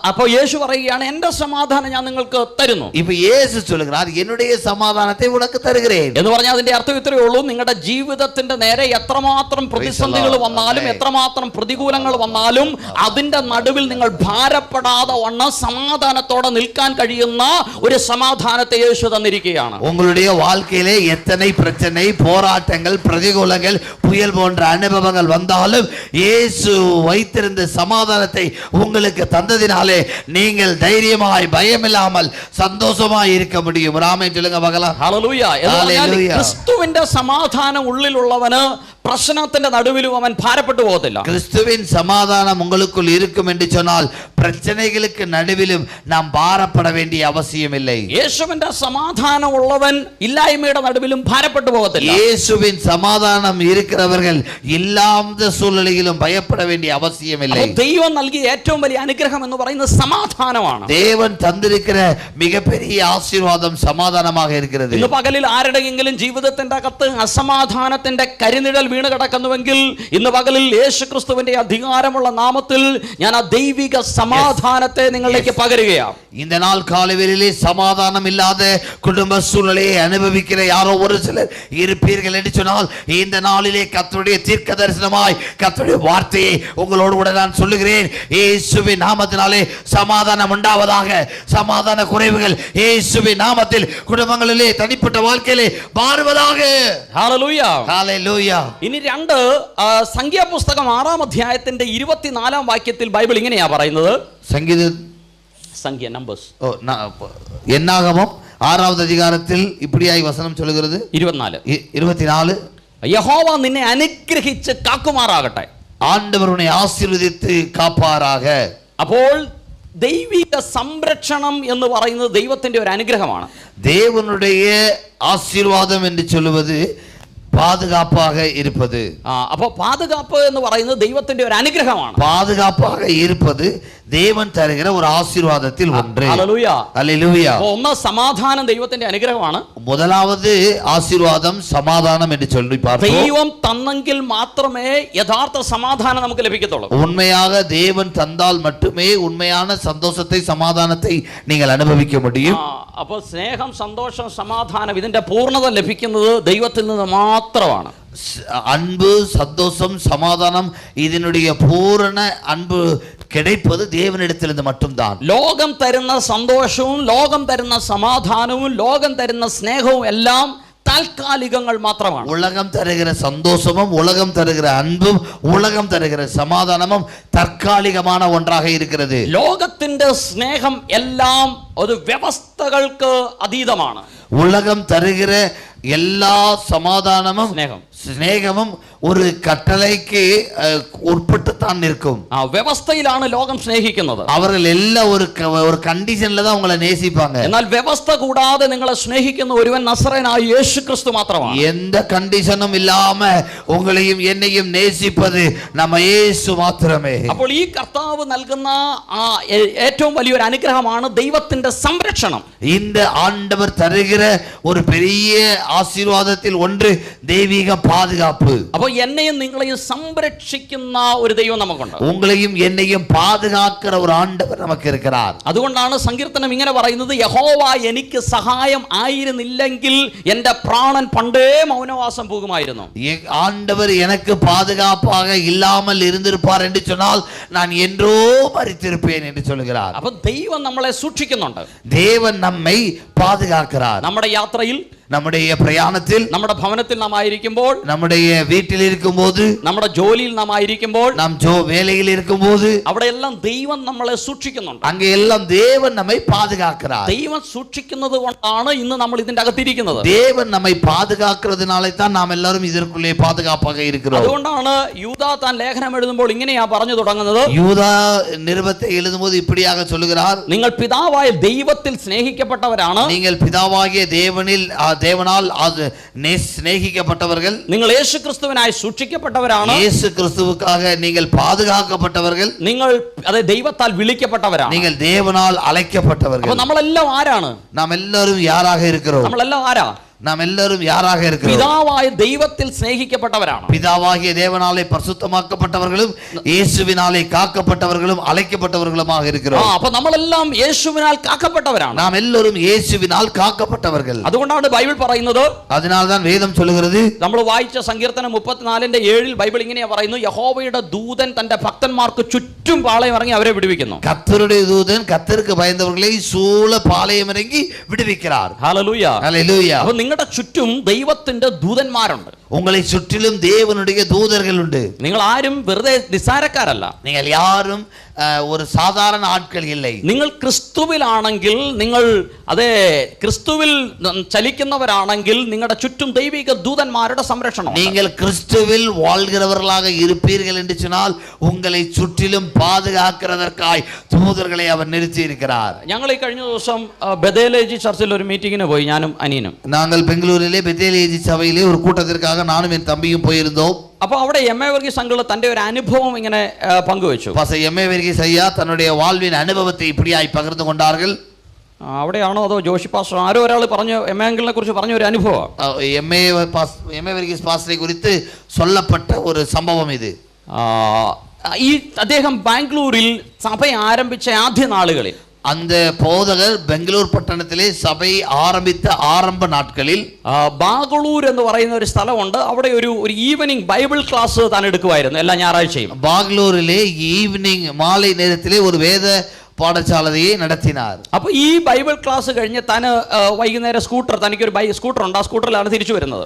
അപ്പോൾ യേശു പറയുകയാണ്, എന്റെ സമാധാനം ഞാൻ നിങ്ങൾക്ക് തരുന്നു. இப்ப இயேசு சொல்லுகிறார், என்னுடைய சமாதானத்தை உனக்கு தருகிறேன் എന്ന് പറഞ്ഞാൽ അതിന്റെ അർത്ഥം ഇത്രയേ ഉള്ളൂ: നിങ്ങളുടെ ജീവിതത്തിന്റെ നേരെ എത്രമാത്രം പ്രതിസന്ധികൾ വന്നാലും, എത്രമാത്രം പ്രതികൂലങ്ങൾ വന്നാലും, അതിന്റെ നടുവിൽ നിങ്ങൾ ഭാരപ്പെടാതെ വണ്ണം സമാധാനത്തോടെ നിൽക്കാൻ കഴിയുന്ന ഒരു സമാധാനത്തെ യേശു തന്നിരിക്കുകയാണ്. உங்களுடைய வாழ்க்கையிலே எத்தனை பிரச்சனை, போராட்டங்கள், பிரதிகூலங்கள், புயல் போன்ற அனுபவங்கள் வந்தாலும் இயேசு வைத்திருந்த சமாதானத்தை உங்களுக்கு தந்ததினாலே நீங்கள் தைரியமாய், பயமில்லாமல், சந்தோஷமாய் இருக்க முடியும். ஆமென் சொல்லுங்க பார்க்கலாம். ഹല്ലേലൂയ. ക്രിസ്തുവിന്റെ സമാധാനം ഉള്ളിലുള്ളവന് പ്രശ്നത്തിന്റെ നടുവിലും അവൻ ഭാരപ്പെട്ടു പോകത്തില്ല. கிறிஸ்துவின் சமாதானம் உங்களுக்குள் இருக்கும் என்று சொன்னால் பிரச்சனைகளுக்கு நடுவிலும் நாம் பாரப்பட வேண்டிய அவசியம் இல்லை. യേശുവിന്റെ സമാധാനം ഉള്ളവൻ ഇല്ലായ്മയുടെ നടുവിലും ഭാരപ്പെട്ടു പോകത്തില്ല. இயேசுவின் சமாதானம் இருக்கிறவர்கள் இல்லாத சூழ்நிலையிலும் பயப்பட வேண்டிய அவசியம் இல்லை. ദൈവം നൽകിയ ഏറ്റവും വലിയ അനുഗ്രഹം എന്ന് പറയുന്നത് സമാധാനമാണ്. தேவன் தந்திருக்கிற மிகப்பெரிய ஆசீர்வாதம் சமாதானமாக இருக்கிறது. ഇന്ന് പകലിൽ ആരുടെയെങ്കിലും ജീവിതത്തിന്റെ അകത്ത് അസമാധാനത്തിന്റെ കരിനിഴൽ വീണ് കിടക്കുന്നുവെങ്കിൽ, ഇന്ന് പകലിൽ യേശുക്രിസ്തുവിന്റെ അധികാരമുള്ള നാമത്തിൽ ഞാൻ ആ ദൈവിക സമാധാനത്തെ നിങ്ങളിലേക്ക് പകരുകയാണ്. இந்த நாள் காலையிலே சமாதானம் இல்லாத குடும்ப சூழ்நிலையை அனுபவிக்கிற யாரோ ஒரு சிலர் இருப்பீர்கள் என்று சொன்னால், இந்த நாளிலே கர்த்தருடைய தீர்க்க தரிசனமாய் கர்த்தருடைய வார்த்தையை உங்களோடு கூட நான் சொல்லுகிறேன். இயேசுவின் நாமத்தினாலே சமாதானம் உண்டாவதாக. சமாதான குறைவுகள் இயேசுவின் நாமத்தில் குடும்பங்களிலே, தனிப்பட்ட வாழ்க்கையிலே மாறுவதாக. ഹല്ലേലൂയ. ഹല്ലേലൂയ. ഇനി രണ്ട് സംഖ്യാപുസ്തകം 6-ാം അധ്യായത്തിന്റെ 24-ാം വാക്യത്തിൽ ബൈബിൾ ഇങ്ങനെയാ പറയുന്നത്. സംഖ്യ നമ്പേഴ്സ് என்னாகமம் 6வது அதிகாரத்தில் இப்படியாய் வசனம் சொல்லுகிறது. 24 യഹോവ നിന്നെ അനുഗ്രഹിച്ച് കാക്കുമാറാകട്ടെ. ஆண்டவர் உன்னை ஆசீர்வதித்து காப்பாராக. അപ്പോൾ ദൈവിക സംരക്ഷണം എന്ന് പറയുന്നത് ദൈവത്തിന്റെ ഒരു അനുഗ്രഹമാണ്. தேவனுடைய ஆசீர்வாதம் என்று சொல்லுவது பாதுகாப்பாக இருப்பது. അപ്പോൾ പാതുകാപ്പ് എന്ന് പറയുന്നത് ദൈവത്തിന്റെ ഒരു അനുഗ്രഹമാണ്. பாதுகாப்பாக இருப்பது தேவன் தருகிற ஒரு ஆசீர்வாதத்தில் ஒன்று. ഹല്ലേലൂയ. ഹല്ലേലൂയ. ഒന്ന് സമാധാനം ദൈവത്തിന്റെ അനുഗ്രഹമാണ്. முதலாவது ஆசீர்வாதம் சமாதானம் என்று சொல்லி பார்த்தோம். ദൈവം തന്നെങ്കിൽ മാത്രമേ യഥാർത്ഥ സമാധാനം നമുക്ക് ലഭിക്കത്തുള്ളൂ. உண்மையாக தேவன் தந்தால் மட்டுமே உண்மையான சந்தோஷத்தை, சமாதானத்தை நீங்கள் அனுபவிக்க முடியும். അപ്പോൾ സ്നേഹം, സന്തോഷം, സമാധാനം ഇതിന്റെ പൂർണ്ണത ലഭിക്കുന്നത് ദൈവത്തിൽ നിന്ന് മാത്രമാണ്. அன்பு, சந்தோஷம், சமாதானம் இதனுடைய பூரண அன்பு கிடைப்பது தேவனிடத்திலிருந்து மட்டும்தான். ലോകം തരുന്ന സന്തോഷവും ലോകം തരുന്ന സമാധാനവും ലോകം തരുന്ന സ്നേഹവും എല്ലാം താൽക്കാലികങ്ങൾ മാത്രമാണ്. உலகம் தருகிற சந்தோஷமும் உலகம் தருகிற அன்பும் உலகம் தருகிற சமாதானமும் தற்காலிகமான ஒன்றாக இருக்கிறது. ലോകത്തിന്റെ സ്നേഹം എല്ലാം ഒരു വ്യവസ്ഥകൾക്ക് അതീതമാണ്. உலகம் தருகிற எல்லா சமாதானமும் സ്നേഹവും ഒരു കട്ടളയ്ക്ക് ഉൾപ്പെട്ടുത്താൻ നിൽക്കും. ആ വ്യവസ്ഥയിലാണ് ലോകം സ്നേഹിക്കുന്നത്. അവர்கள் എല്ലാം ഒരു കണ്ടീഷനിൽ தான் உங்களை நேசிப்பாங்க. എന്നാൽ വ്യവസ്ഥ കൂടാതെ നിങ്ങളെ സ്നേഹിക്കുന്ന ഒരുവൻ നസറേനായ യേശുക്രിസ്തു മാത്രമാണ്. எந்த கண்டிஷனும் இல்லாம உங்களையும் என்னையும் நேசிப்பது நம்ம இயேசு മാത്രമേ. അപ്പോൾ ഈ കർത്താവ് നൽകുന്ന ഏറ്റവും വലിയൊരു അനുഗ്രഹമാണ് ദൈവത്തിന്റെ സംരക്ഷണം. இந்த ஆண்டவர் தருகிற ஒரு பெரிய ஆசீர்வாதத்தில் ஒன்று தெய்வீக பாதுகாப்பு. അപ്പോൾ എന്നെയും നിങ്ങളെയും സംരക്ഷിക്കുന്ന ഒരു ദൈവം നമുക്കുണ്ട്. உங்களையும் என்னையும் பாதுகாக்கிற ஒரு ஆண்டவர் நமக்கு இருக்கிறார். അതുകൊണ്ടാണ് സങ്കീർത്തനം ഇങ്ങനെ പറയുന്നത്, യഹോവ എനിക്ക് സഹായം ആയിരുന്നില്ലെങ്കിൽ എന്റെ പ്രാണൻ പണ്ടേ മൗനവാസം പോകുമായിരുന്നു. ஆண்டவர் எனக்கு பாதுகாப்பாக இல்லாமல் இருந்திருப்பார் என்று சொன்னால் நான் என்றோ மரித்திருப்பேன் என்று சொல்கிறார். അപ്പോൾ ദൈവം നമ്മളെ സൂക്ഷിക്കുന്നുണ്ട്. தேவன் நம்மை பாதுகாக்கிறார். നമ്മുടെ യാത്രയിൽ, நம்முடைய பிரயாணத்தில், നമ്മുടെ ഭവനത്തിൽ നാം ആയിരിക്കുമ്പോൾ, நம்முடைய வீட்டில் இருக்கும்போது, നമ്മുടെ ജോലിയിൽ നാം ആയിരിക്കുമ്പോൾ, நாம் வேலையில் இருக்கும்போது, അവിടെയെല്ലാം ദൈവം നമ്മളെ സൂക്ഷിക്കുന്നുണ്ട്. அங்கே எல்லாம் தேவன் நம்மை பாதுகாக்கிறார். ദൈവം സൂക്ഷിക്കുന്നത് കൊണ്ടാണ് ഇന്ന് നമ്മൾ ഇതിന്റെ അകത്തിരിക്കുന്നത്. தேவன் நம்மை பாதுகாக்கிறதுனாலே தான் நாம் எல்லாரும் இதற்குள்ளே பாதுகாப்பாக இருக்கிறோம். അതുകൊണ്ടാണ് യൂദാ താൻ ലേഖനം എഴുതുമ്പോൾ ഇങ്ങനെയാ പറഞ്ഞു തുടങ്ങുന്നത്. யூதா நிருபத்தை எழுதும்போது இப்படியாக சொல்லுகிறார், നിങ്ങൾ പിതാവായ ദൈവത്തിൽ സ്നേഹിക്കപ്പെട്ടവരാണ്. நீங்கள் பிதாவாகிய தேவனால் சிநேகிக்கப்பட்டவர்கள். നിങ്ങൾ യേശുക്രിസ്തുവിനായി സൂക്ഷിക്കപ്പെട്ടവരാണ്. இயேசு கிறிஸ்துவுக்காக நீங்கள் பாதுகாக்கப்பட்டவர்கள். നിങ്ങൾ ദൈവത്താൽ വിളിക്കപ്പെട്ടവരാണ്. நீங்கள் தேவனால் அழைக்கப்பட்டவர்கள். അപ്പോൾ നമ്മളെല്ലാം ആരാണ്? நாம் எல்லாரும் யாராக இருக்கிறோம்? നമ്മളെല്ലാം ആരാ? நாம் எல்லாரும் யாராக இருக்கிறோம்? പിതാവായ ദൈവത്തിൽ സ്നേഹിക്കപ്പെട്ടവരാണ്. பிதாவாகிய தேவனாலே பரிசுத்தமாக்கப்பட்டவர்களும் இயேசுவினாலே காக்கப்பட்டவர்களும் அழைக்கப்பட்டவர்களுமாக இருக்கிறோம். അപ്പോൾ നമ്മളെല്ലാം യേശുവിനാൽ കാക്കപ്പെട്ടവരാണ്. நாம் எல்லாரும் இயேசுவினால் காக்கப்பட்டவர்கள். അതുകൊണ്ടാണ് ബൈബിൾ പറയുന്നത്, அதனால்தான் வேதம் சொல்லுகிறது, നമ്മൾ വായിച്ച സങ്കീർത്തനം 34:7 ബൈബിൾ ഇങ്ങനെയാ പറയുന്നു, യഹോവയുടെ ദൂതൻ തന്റെ ഭക്തന്മാർക്ക് ചുറ്റും പാളയം ഇറങ്ങി അവരെ വിടുവിക്കുന്നു. கர்த்தருடைய தூதன் கர்த்தருக்கு பயந்தவர்களை சூழ பாளையம் இறங்கி விடுவிக்கிறார். ഹല്ലേലൂയ, ஹல்லேலூயா. അപ്പോൾ നിങ്ങളുടെ ചുറ്റും ദൈവത്തിന്റെ ദൂതന്മാരുണ്ട്. உங்களை சுற்றிலும் தேவனுடைய தூதர்கள் உண்டு. നിങ്ങൾ ആരും വെറുതെ നിസ്സാരക്കാരല്ല. நீங்கள் யாரும் ஒரு சாதாரண ஆட்கள் இல்லை. നിങ്ങൾ ക്രിസ്തുവിലാണെങ്കിൽ, നിങ്ങൾ ക്രിസ്തുവിൽ ചലിക്കുന്നവരാണെങ്കിൽ നിങ്ങളുടെ ചുറ്റും ദൈവിക ദൂതന്മാരുടെ സംരക്ഷണം. நீங்கள் கிறிஸ்துவில் வாழ்கிறவர்களாக இருப்பீர்கள் என்று சொன்னால் உங்களை சுற்றிலும் பாதுகாக்கிறதற்காய் தூதர்களை அவர் நிறுத்தி இருக்கிறார். ഞങ്ങൾ ഈ കഴിഞ്ഞ ദിവസം ബദേലേജി ചർച്ചിൽ ഒരു മീറ്റിങ്ങിന് പോയി, ഞാനും അനിയനും. நாங்கள் பெங்களூரிலே பெத்தேலேஜி சபையிலே ஒரு கூட்டத்திற்காக நானும் என் தம்பியும் போயிருந்தோம். അപ്പോൾ അവിടെ എം എ വർഗീസ് അങ്കിൾ തന്റെ ഒരു അനുഭവം ഇങ്ങനെ പങ്കുവെച്ചു. எம்.ஏ. வர்கீஸ் ஐயா தன்னுடைய வாழ்வின் அனுபவத்தை இப்படியாய் பகிர்ந்து கொண்டார்கள். അവിടെയാണോ അതോ ജോഷി പാസ്റ്റർ ആരോ ഒരാൾ പറഞ്ഞു, എം എ അങ്കിളിനെ കുറിച്ച് പറഞ്ഞ ഒരു അനുഭവം. எம்.ஏ. வர்கீஸ் பாஸ்டரை குறித்து சொல்லப்பட்ட ஒரு சம்பவம் இது. ഈ അദ്ദേഹം ബാംഗ്ലൂരിൽ സഭ ആരംഭിച്ച ആദ്യ നാളുകളിൽ, அந்த போதகர் பெங்களூர் പട്ടണത്തിലെ സഭ ആരംഭിച്ച ആരംഭ നാட்களில் ബാംഗ്ലൂർ എന്ന് പറയുന്ന ഒരു സ്ഥലമുണ്ട്. അവിടെ ഒരു ഈവനിങ് ബൈബിൾ ക്ലാസ് താൻ എടുക്കുമായിരുന്നു എല്ലാ ഞായറാഴ്ചയും. ബാംഗ്ലൂരിലെ ഈവനിങ് മാலை നേരത്തിലെ ഒരു വേദ പാഠശാലയെ നടത്തിനാർ. അപ്പൊ ഈ ബൈബിൾ ക്ലാസ് കഴിഞ്ഞ് താൻ വൈകുന്നേരം തനിക്കൊരു സ്കൂട്ടർ ഉണ്ട്, ആ സ്കൂട്ടറിലാണ് തിരിച്ചു വരുന്നത്.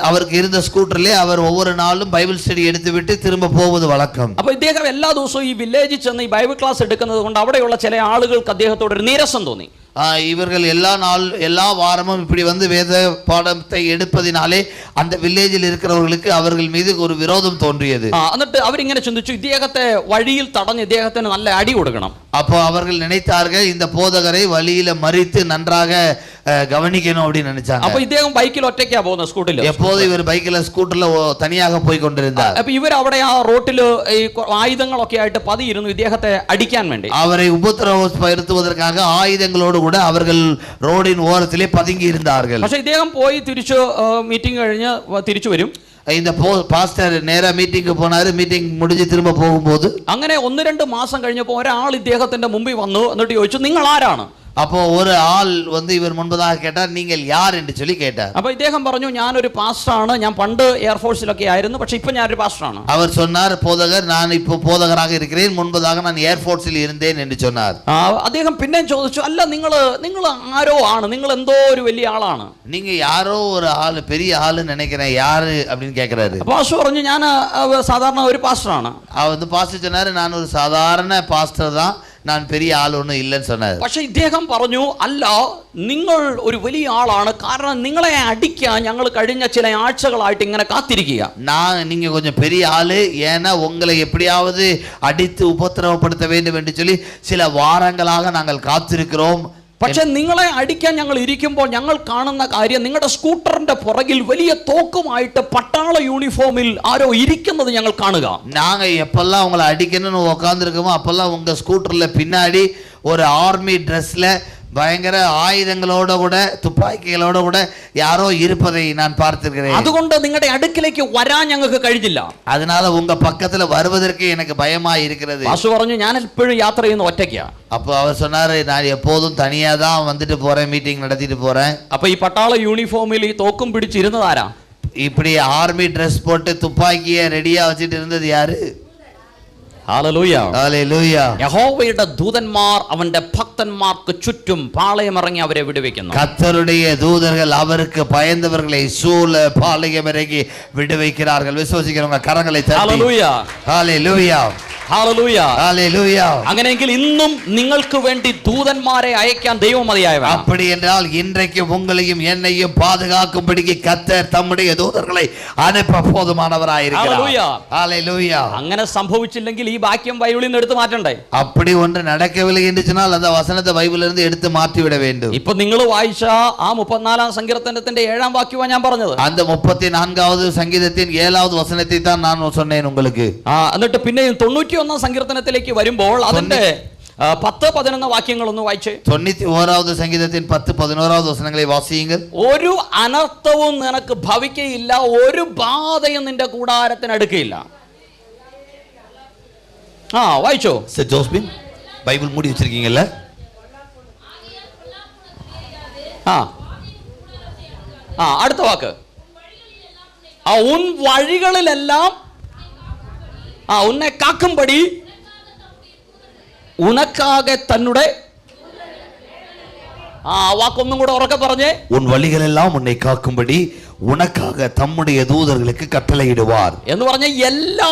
അവർക്ക് ഇരുന്ന സ്കൂട്ടറിലെ അവർ ഒവ്വൊരു നാളും ബൈബിൾ സ്റ്റഡി എടുത്തുവിട്ട് തിരുമ്പ പോകുന്നത് വഴക്കം. അപ്പൊ ഇദ്ദേഹം എല്ലാ ദിവസവും ഈ വില്ലേജിൽ ചെന്ന് ഈ ബൈബിൾ ക്ലാസ് എടുക്കുന്നത് കൊണ്ട് അവിടെയുള്ള ചില ആളുകൾക്ക് അദ്ദേഹത്തോട് ഒരു നീരസം തോന്നി. இவர்கள் எல்லா வாரமும் இப்படி வந்து வேத பாடத்தை எடுப்பதினாலே அந்த வில்லேஜில் இருக்கிறவர்களுக்கு அவர்கள் மீது ஒரு விரோதம் தோன்றியது. എന്നിട്ട് അവരിങ്ങനെ ചിന്തിച്ചു, ഇദ്ദേഹത്തെ വഴിയിൽ തടഞ്ഞ് ഇദ്ദേഹത്തിന് നല്ല അടി കൊടുക്കണം. அப்போ அவர்கள் நினைத்தார்கள், இந்த போதகரை வழியில மறித்து நன்றாக கவனிக்கணும் அப்படின்னு நினைச்சாங்க. അപ്പൊ ഇദ്ദേഹം ബൈക്കിൽ ഒറ്റയ്ക്കാ പോകുന്നത്, സ്കൂട്ടിൽ. எப்போது இவர் பைக்கில் ஸ்கூட்டர்ல தனியாக போய் கொண்டிருந்தார். അപ്പൊ ഇവർ അവിടെ ആ റോട്ടില് ഈ ആയുധങ്ങളൊക്കെ ആയിട്ട് പതിയിരുന്നു ഇദ്ദേഹത്തെ അടിക്കാൻ വേണ്ടി. அவரை உபத்திரவப்படுத்துவதற்காக ஆயுதங்களோடு கூட அவர்கள் ரோடின் ஓரத்திலே பதுங்கி இருந்தார்கள். പക്ഷെ ഇദ്ദേഹം പോയി തിരിച്ചു മീറ്റിംഗ് കഴിഞ്ഞ് തിരിച്ചു വരും. இந்த பாஸ்டர் நேரா மீட்டிங்கு போனாரு. மீட்டிங் முடிஞ்சு திரும்ப போகும்போது അങ്ങനെ 1-2 മാസം കഴിഞ്ഞപ്പോൾ ഒരാൾ ഇദ്ദേഹത്തിന്റെ മുമ്പിൽ വന്നു. എന്നിട്ട് ചോദിച്ചു, നിങ്ങൾ ആരാണ്? அப்போ ஒரு ஆள் வந்து இவர் முன்பதாக கேட்டார், நீங்கள் யார் என்று சொல்லி கேட்டார். അപ്പൊ ഇദ്ദേഹം പറഞ്ഞു, ഞാനൊരു പാസ്റ്ററാണ്, ഞാൻ പണ്ട് എയർഫോഴ്സിലൊക്കെ ആയിരുന്നു, പക്ഷെ ഇപ്പൊ ഞാനൊരു പാസ്റ്ററാണ്. அவர் சொன்னார், போதகர், நான் இப்போ போதகராக இருக்கிறேன், முன்பதாக நான் ஏர்ஃபோர்ஸில் இருந்தேன் என்று சொன்னார். അദ്ദേഹം പിന്നെയും ചോദിച്ചു, അല്ല നിങ്ങൾ ആരോ ആണ്, നിങ്ങൾ എന്തോ ഒരു വലിയ ആളാണ്, நீங்க யாரோ ஒரு ஆள், பெரிய ஆளுன்னு நினைக்கிறேன், யாரு அப்படின்னு கேட்கிறாரு. പാസ്റ്റർ പറഞ്ഞു, ഞാൻ സാധാരണ ഒരു പാസ്റ്ററാണ്. அவர் வந்து பாஸ்டர் சொன்னாரு, நான் ஒரு சாதாரண பாஸ்டர் தான், நான் பெரிய ஆள் ஒன்றும் இல்லைன்னு சொன்னார். പക്ഷെ ഇദ്ദേഹം പറഞ്ഞു, അല്ല നിങ്ങൾ ഒരു വലിയ ആളാണ്, കാരണം നിങ്ങളെ അടിക്കാൻ ഞങ്ങൾ കഴിഞ്ഞ ചില ആഴ്ചകളായിട്ട് ഇങ്ങനെ കാത്തിരിക്കുക. நீங்க கொஞ்சம் பெரிய ஆளு, ஏன்னா உங்களை எப்படியாவது அடித்து உபத்திரவப்படுத்த வேண்டும் என்று சொல்லி சில வாரங்களாக நாங்கள் காத்திருக்கிறோம். പക്ഷെ നിങ്ങളെ അടിക്കാൻ ഞങ്ങൾ ഇരിക്കുമ്പോൾ ഞങ്ങൾ കാണുന്ന കാര്യം, നിങ്ങളുടെ സ്കൂട്ടറിന്റെ പുറകിൽ വലിയ തോക്കുമായിട്ട് പട്ടാള യൂണിഫോമിൽ ആരോ ഇരിക്കുന്നത് ഞങ്ങൾ കാണുക. நாங்க எப்பெல்லாம் உங்களை அடிக்கணும்னு உட்காந்துருக்கோமோ அப்பெல்லாம் உங்க ஸ்கூட்டர்ல பின்னாடி ஒரு ஆர்மி ட்ரெஸ்ல பயங்கர ஆயுதங்களோட கூட துப்பாக்கிகளோட கூட யாரோ இருப்பதை நான் பார்த்திருக்கிறேன். അതുകൊണ്ട് നിങ്ങളുടെ അടുക്കിലേക്ക് വരാൻ ഞങ്ങൾക്ക് കഴിഞ്ഞില്ല. அதனால உங்க பக்கத்துல வருவதற்கு எனக்கு பயமா இருக்கிறது. പാസ്റ്റർ പറഞ്ഞു, ഞാൻ എപ്പോഴും യാത്ര ചെയ്യുന്ന ഒറ്റയ്ക്കാ. அப்போ அவர் சொன்னாரு, நான் எப்போதும் தனியா தான் வந்துட்டு போறேன், மீட்டிங் நடத்திட்டு போறேன். അപ്പൊ ഈ പട്ടാള യൂണിഫോമിൽ ഈ തോക്കും പിടിച്ചിരുന്നതാരാ? இப்படி ஆர்மி ட்ரெஸ் போட்டு துப்பாக்கியை ரெடியா வச்சுட்டு இருந்தது யாரு? ഹല്ലേലൂയ. ഹല്ലേലൂയ. യഹോവയുടെ ദൂതന്മാർ അവന്റെ ഭക്തന്മാർക്ക് ചുറ്റും പാളയമിറങ്ങി അവരെ വിടുവിക്കുന്നു. கர்த்தருடைய தூதர்கள் அவருக்கு பயந்தவர்களை சூழ பாளையம் இறங்கி விடுவிக்கிறார்கள். விசுவாசிக்கிறவங்க கரங்களை தட்டி ഹല്ലേലൂയ. ഹല്ലേലൂയ. ഹല്ലേലൂയ. ഹല്ലേലൂയ. അങ്ങനെയെങ്കിൽ ഇന്നും നിങ്ങൾക്ക് വേണ്ടി ദൂതന്മാരെ അയക്കാൻ ദൈവം മതിയായവനാണ്. அப்படி என்றால் இன்றைக்கு உங்களையும் என்னையும் பாதுகாக்கும்படிக்கு கர்த்தர் தம்முடைய தூதர்களை அனுப்ப போதுமானவராய் இருக்கிறார். ஹல்லேலூய. അങ്ങനെ സംഭവിച്ചില്ലെങ്കിൽ ഈ വാക്യം ബൈബിളിൽ നിന്ന് എടുത്തു മാറ്റണ്ടേ? அப்படி ஒன்று நடக்கவில்லை என்று சொன்னால் அந்த வசனத்தை பைபிளில் இருந்து எடுத்து மாற்றி விட வேண்டும். ഇപ്പൊ നിങ്ങൾ വായിച്ച ആ 34 സങ്കീർത്തനത്തിന്റെ 7-ാം വാക്യമാണ് ഞാൻ പറഞ്ഞത്. அந்த 34வது சங்கீதத்தின் 7வது வசனத்தை தான் நான் சொன்னேன் உங்களுக்கு. എന്നിട്ട് പിന്നെ 91ാം സങ്കീർത്തനത്തിലേക്ക് വരുമ്പോൾ അതിന്റെ 10-11 വാക്യങ്ങളൊന്ന് വായിച്ചേ. 91வது சங்கீதத்தின் 10-11வது வசனங்களை வாசியுங்கள். ഒരു അനർത്ഥവും നിനക്ക് ഭവിക്കയില്ല, ഒരു ബാധയും നിന്റെ കൂടാരത്തിന് അടുക്കയില്ല. വായിച്ചോ ஜோஸ்பின், பைபிள் மூடி வச்சிருக்கீங்கல்ல? അടുത്ത വാക്ക്, ഉൻ വഴികളിലെല്ലാം ഉന്നെ കാക്കുംപടി ഉനക്കാകെ തന്നുടെ. വാക്കൊന്നും കൂടെ ഉറക്കെ പറഞ്ഞേ. உன் வழிகளெல்லாம் உன்னை காக்கும்படி உனக்காக தம்முடைய தூதர்களுக்கு கட்டளையிடுவார் എന്ന് പറഞ്ഞ എല്ലാ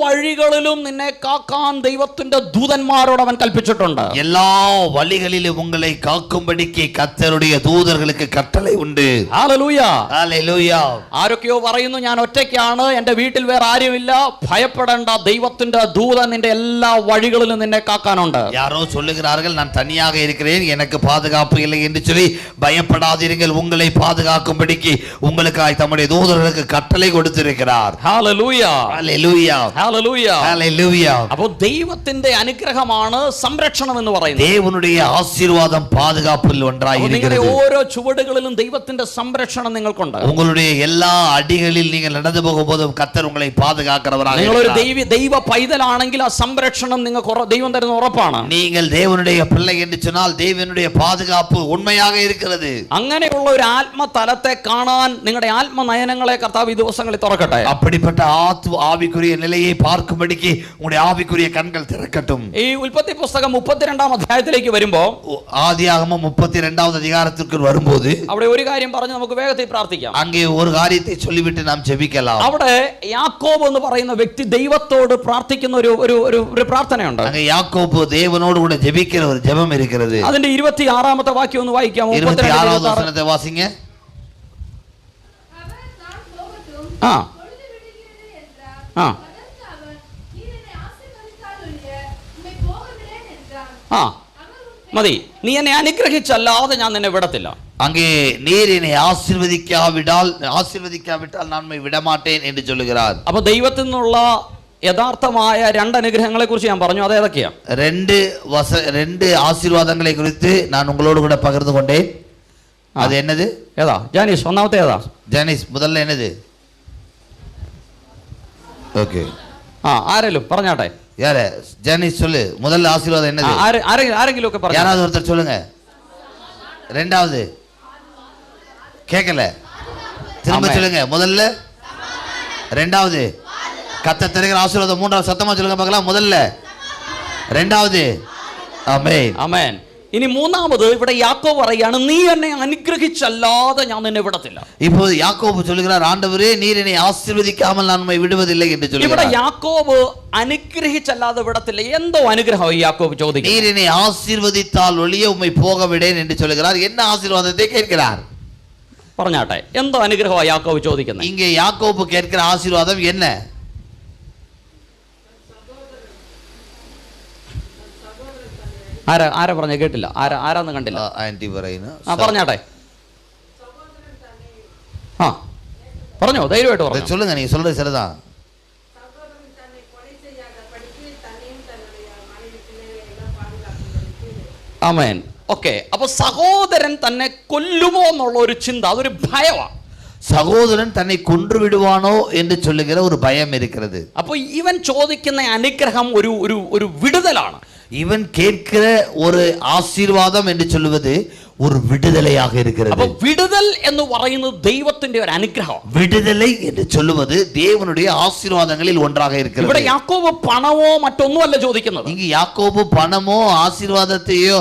വഴികളിലും നിന്നെ കാക്കാൻ ദൈവത്തിന്റെ ദൂതന്മാരോട് അവൻ കൽപ്പിച്ചിട്ടുണ്ട്. எல்லா வழிகளிலும் உங்களை காக்கும்படிக்கு கர்த்தருடைய தூதர்களுக்கு கட்டளை உண்டு. ഹല്ലേലൂയ. ഹല്ലേലൂയ. ആരൊക്കെയോ പറയുന്നു, ഞാൻ ഒറ്റയ്ക്കാണ്, എന്റെ വീട്ടിൽ വേറെ ആരുമില്ല, ഭയപ്പെടേണ്ട, ദൈവത്തിന്റെ ദൂതൻ നിന്റെ എല്ലാ വഴികളിലും നിന്നെ കാക്കാനുണ്ട്. யாரோ சொல்லுகிறார்கள், நான் தனியாக இருக்கிறேன், எனக்கு பாதுகாப்பு இல்லை என்று சொல்லி பயப்படாதீர்கள், உங்களை பாதுகாக்கும்படிக்கு உங்களுக்கு தம்முடைய தூதர்களுக்கு கட்டளை கொடுத்திருக்கிறார். ഹല്ലേലൂയ. ഹല്ലേലൂയ. ഹല്ലേലൂയ. ഹല്ലേലൂയ. അപ്പോൾ ദൈവത്തിന്റെ അനുഗ്രഹമാണ് സംരക്ഷണം എന്ന് പറയുന്നത്. தேவனுடைய ஆசீர்வாதம் பாதுகாப்பில் ஒன்றாய் இருக்கிறது. നിങ്ങളുടെ ഓരോ ചുവടുകളിലും ദൈവത്തിന്റെ സംരക്ഷണം നിങ്ങൾക്കുണ്ട്. உங்களுடைய எல்லா அடிகளில் நீங்கள் நடந்து போகும்போதும் கர்த்தர் உங்களை பாதுகாக்கிறவராக നിങ്ങൾ ഒരു இருக்கிறார். ദൈവ പൈതലാണെങ്കിൽ ആ സംരക്ഷണം നിങ്ങൾക്ക് ദൈവം തരുന്ന ഉറപ്പാണ്. நீங்கள் தேவனுடைய பிள்ளை என்று சொன்னால் தேவனுடைய பாதுகாப்பு உண்மையாக இருக்கிறது. അങ്ങനെയുള്ള ഒരു ആത്മതലത്തെ കാണാൻ നിങ്ങളുടെ ആത്മനയനങ്ങളെ കർത്താവ് ഈ ദിവസങ്ങളിൽ തുറക്കട്ടെ. அப்படிப்பட்ட ஆவிக்குரிய நிலையை பார்க்கும்படிக்கு உங்களுடைய ஆவிக்குரிய கண்கள் திறக்கட்டும். ഈ ഉൽപ്പത്തി പുസ്തകം 32-ാം അധ്യായത്തിലേക്ക് വരുമ്പോൾ, ஆதியாகமம் 32வது அதிகாரத்திற்கு வரும்போது അവിടെ ഒരു കാര്യം പറഞ്ഞ് നമുക്ക് വേഗത്തിൽ പ്രാർത്ഥിക്കാം. அங்கே ஒரு காரியத்தை சொல்லிவிட்டு நாம் ஜெபிக்கலாம். അവിടെ യാക്കോബ് എന്ന് പറയുന്ന വ്യക്തി ദൈവത്തോട് പ്രാർത്ഥിക്കുന്ന ഒരു പ്രാർത്ഥനയുണ്ട്. அங்கே யாக்கோபு தேவனோடு கூட ஜெபிக்கிற ஒரு ஜெபம் இருக்கிறது. അതിന്റെ 26ാമത്തെ വാക്യം ഒന്ന് വായിക്കാം. 26வது வசனத்தை வாசிங்க. മതി, നീ എന്നെ അനുഗ്രഹിച്ചല്ലാതെ ഞാൻ നിന്നെ വിടത്തില്ല. அங்கே நீர் என்னை ஆசீர்வதிக்காவிட்டால் நான் உம்மை விடமாட்டேன் என்று சொல்லுகிறார். അപ്പോൾ ദൈവത്തിൽ നിന്നുള്ള യഥാർത്ഥമായ 2 അനുഗ്രഹങ്ങളെ കുറിച്ച് ഞാൻ പറഞ്ഞു. അത് ഏതൊക്കെയാ? 2 ஆசீர்வாதங்களை குறித்து நான் உங்களோடு கூட பகிர்ந்து கொண்டேன். அது என்னது? ഏതാ ജാനീസ്? ഒന്നാമത്തെ ഏതാ? ஜானிஸ், முதல்ல என்னது? ஓகே, ആരെങ്കിലും പറഞ്ഞാട്ടെ. யார? ஜானிஸ் சொல்லு, முதல்ல ஆசீர்வாதம் என்னது? ആരെങ്കിലും ഒക്കെ പറഞ്ഞു. யாராவது ஒருத்தர் சொல்லுங்க. ரெண்டாவது கேட்கல, திரும்ப சொல்லுங்க. முதல்ல, ரெண்டாவது கர்த்தர் தருகிற ஆசீர்வாதம். மூன்றாவது சத்தமா சொல்லுங்க பார்க்கலாம். முதல்ல, ரெண்டாவது. ആമേൻ, ആമേൻ. ഇനി മൂന്നാമത് ഇവിടെ യാക്കോബ് പറയാണ്, നീ എന്നെ അനുഗ്രഹിച്ചല്ലാതെ ഞാൻ നിന്നെ വിടത്തില്ല. ഇപ്പോൾ യാക്കോബ് சொல்கிறார், ஆண்டவரே நீர் என்னை ஆசீர்வதிக்காமல் நான் உம்மை விடுவதில்லை என்று சொல்கிறார். ഇവിടെ യാക്കോബ് അനുഗ്രഹിച്ചല്ലാതെ വിടത്തില്ല. എന്തോ അനുഗ്രഹം യാക്കോബ് ചോദിക്കുന്നു. நீர் என்னை ஆசீர்வதித்தால் ஒழிய உம்மை போக விடேன் என்று சொல்கிறார். என்ன ஆசீர்வாதத்தை கேட்கிறார்? പറഞ്ഞാട്ടെ, എന്തോ അനുഗ്രഹമാണ് യാക്കോബ് ചോദിക്കുന്നത്? இங்கே யாக்கோபு கேட்கிற ஆசீர்வாதம் என்ன? ആരാ പറഞ്ഞ കേട്ടില്ല? ആരാന്ന് കണ്ടില്ല. ആന്റി പറയുന്നു. പറഞ്ഞാട്ടെ, ആ പറഞ്ഞോ, ധൈര്യമായിട്ട് പറഞ്ഞു. சொல்லுங்க, நீங்க சொல்றது சரிதான். ആമേൻ. ഓക്കെ, അപ്പൊ സഹോദരൻ തന്നെ കൊല്ലുമോ എന്നുള്ള ഒരു ചിന്ത, അതൊരു ഭയമാണ്. சகோதரன் தன்னை கொன்று விடுவானோ என்று சொல்லுகிற ஒரு பயம் இருக்கிறது. അപ്പൊ ഇവൻ ചോദിക്കുന്ന അനുഗ്രഹം ഒരു വിടുതലാണ്. இவன் கேட்கிற ஒரு ஆசீர்வாதம் என்று சொல்லுவது ஒரு விடுதலையாக இருக்கிறது. அப்ப விடுதல் என்று പറയുന്നത് ദൈവത്തിന്റെ ഒരു അനുഗ്രഹം. விடுதலை என்று சொல்லுவது தேவனுடைய ஆசீர்வாதங்களில் ஒன்றாக இருக்கிறது. ഇവിടെ യാക്കോബ് പണമോ മറ്റൊന്നുമല്ല ചോദിക്കുന്നത്. இங்கு யாக்கோபு பணமோ ஆசீர்வாதத்தையோ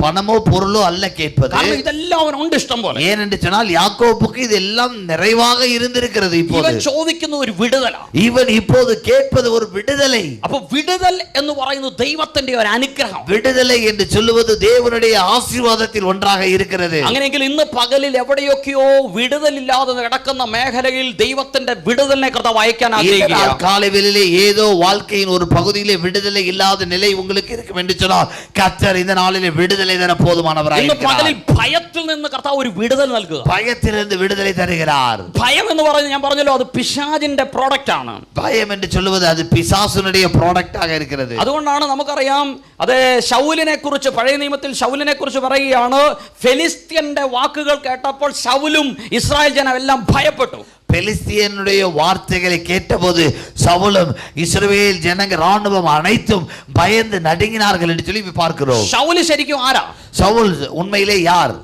பணமோ பொருளோ அல்ல கேட்பது. കാരണം ഇതെല്ലാം അവനുണ്ട് ഇഷ്ടം പോലെ. ஏனென்று சொன்னால் யாக்கோபுக்கு இதெல்லாம் நிறைவாக இருந்திருக்கிறது. இப்போது ഇവൻ ചോദിക്കുന്നത് ഒരു വിടുതലാണ്. இவன் இப்போது கேட்பது ஒரு விடுதலை. அப்ப വിടുതൽ എന്ന് പറയുന്നത് ദൈവത്തിന്റെ ഒരു അനുഗ്രഹം. விடுதலை என்று சொல்லுவது தேவனுடைய ஆசீர்வாதத்தில் ஒன்றாக இருக்கிறது. അങ്ങനെയെങ്കിൽ ഇന്ന് പകലിൽ എവിടെയൊക്കെയോ വിടുതലില്ലാതെ കിടക്കുന്ന മേഖലയിൽ ദൈവത്തിന്റെ വിടുതലിനെ കർത്താവ് അയക്കാൻ ആഗ്രഹിക്കുകയാണ്. காலைவேளையிலே ஏதோ வாழ்க்கையின் ஒரு பகுதியிலே விடுதலை இல்லாத நிலை உங்களுக்கு இருக்கும் என்று சொன்னால் கர்த்தர் இந்த நாளிலே விடுதலை தர போதுமானவராய் ഇന്ന് இருக்கிறார். പകലിൽ ഭയത്തിൽ നിന്ന് കർത്താവ് ഒരു വിടുതൽ നൽകുക. பயத்திலிருந்து விடுதலை தருகிறார். ഭയം എന്ന് പറയുന്നത് ഞാൻ പറഞ്ഞല്ലോ, അത് പിശാചിന്റെ പ്രോഡക്റ്റ് ആണ്. பயம் என்று சொல்லுவது அது பிசாசுனுடைய ப்ராடக்டாக இருக்கிறது. അതുകൊണ്ടാണ് നമുക്കറിയാം, അത് ശൗലിനെ കുറിച്ച്, പഴയ നിയമത്തിൽ ശൗലിനെ കുറിച്ച് പറയുകയാണ്, ഫെലിസ്ത്യന്റെ വാക്കുകൾ കേട്ടപ്പോൾ ശൗലും ഇസ്രായേൽ ജനം എല്ലാം ഭയപ്പെട്ടു. பெலிஸ்தியனுடைய வார்த்தைகளை கேட்டபோது சவுலும் இஸ்ரவேல் ஜனங்க ராணுவம் அனைத்தும் பயந்து நடுங்கினார்கள் என்று சொல்லி பார்க்கிறோம். ശൗല് ശരിക്കും ആരാ? சவுல் உண்மையிலே யார்?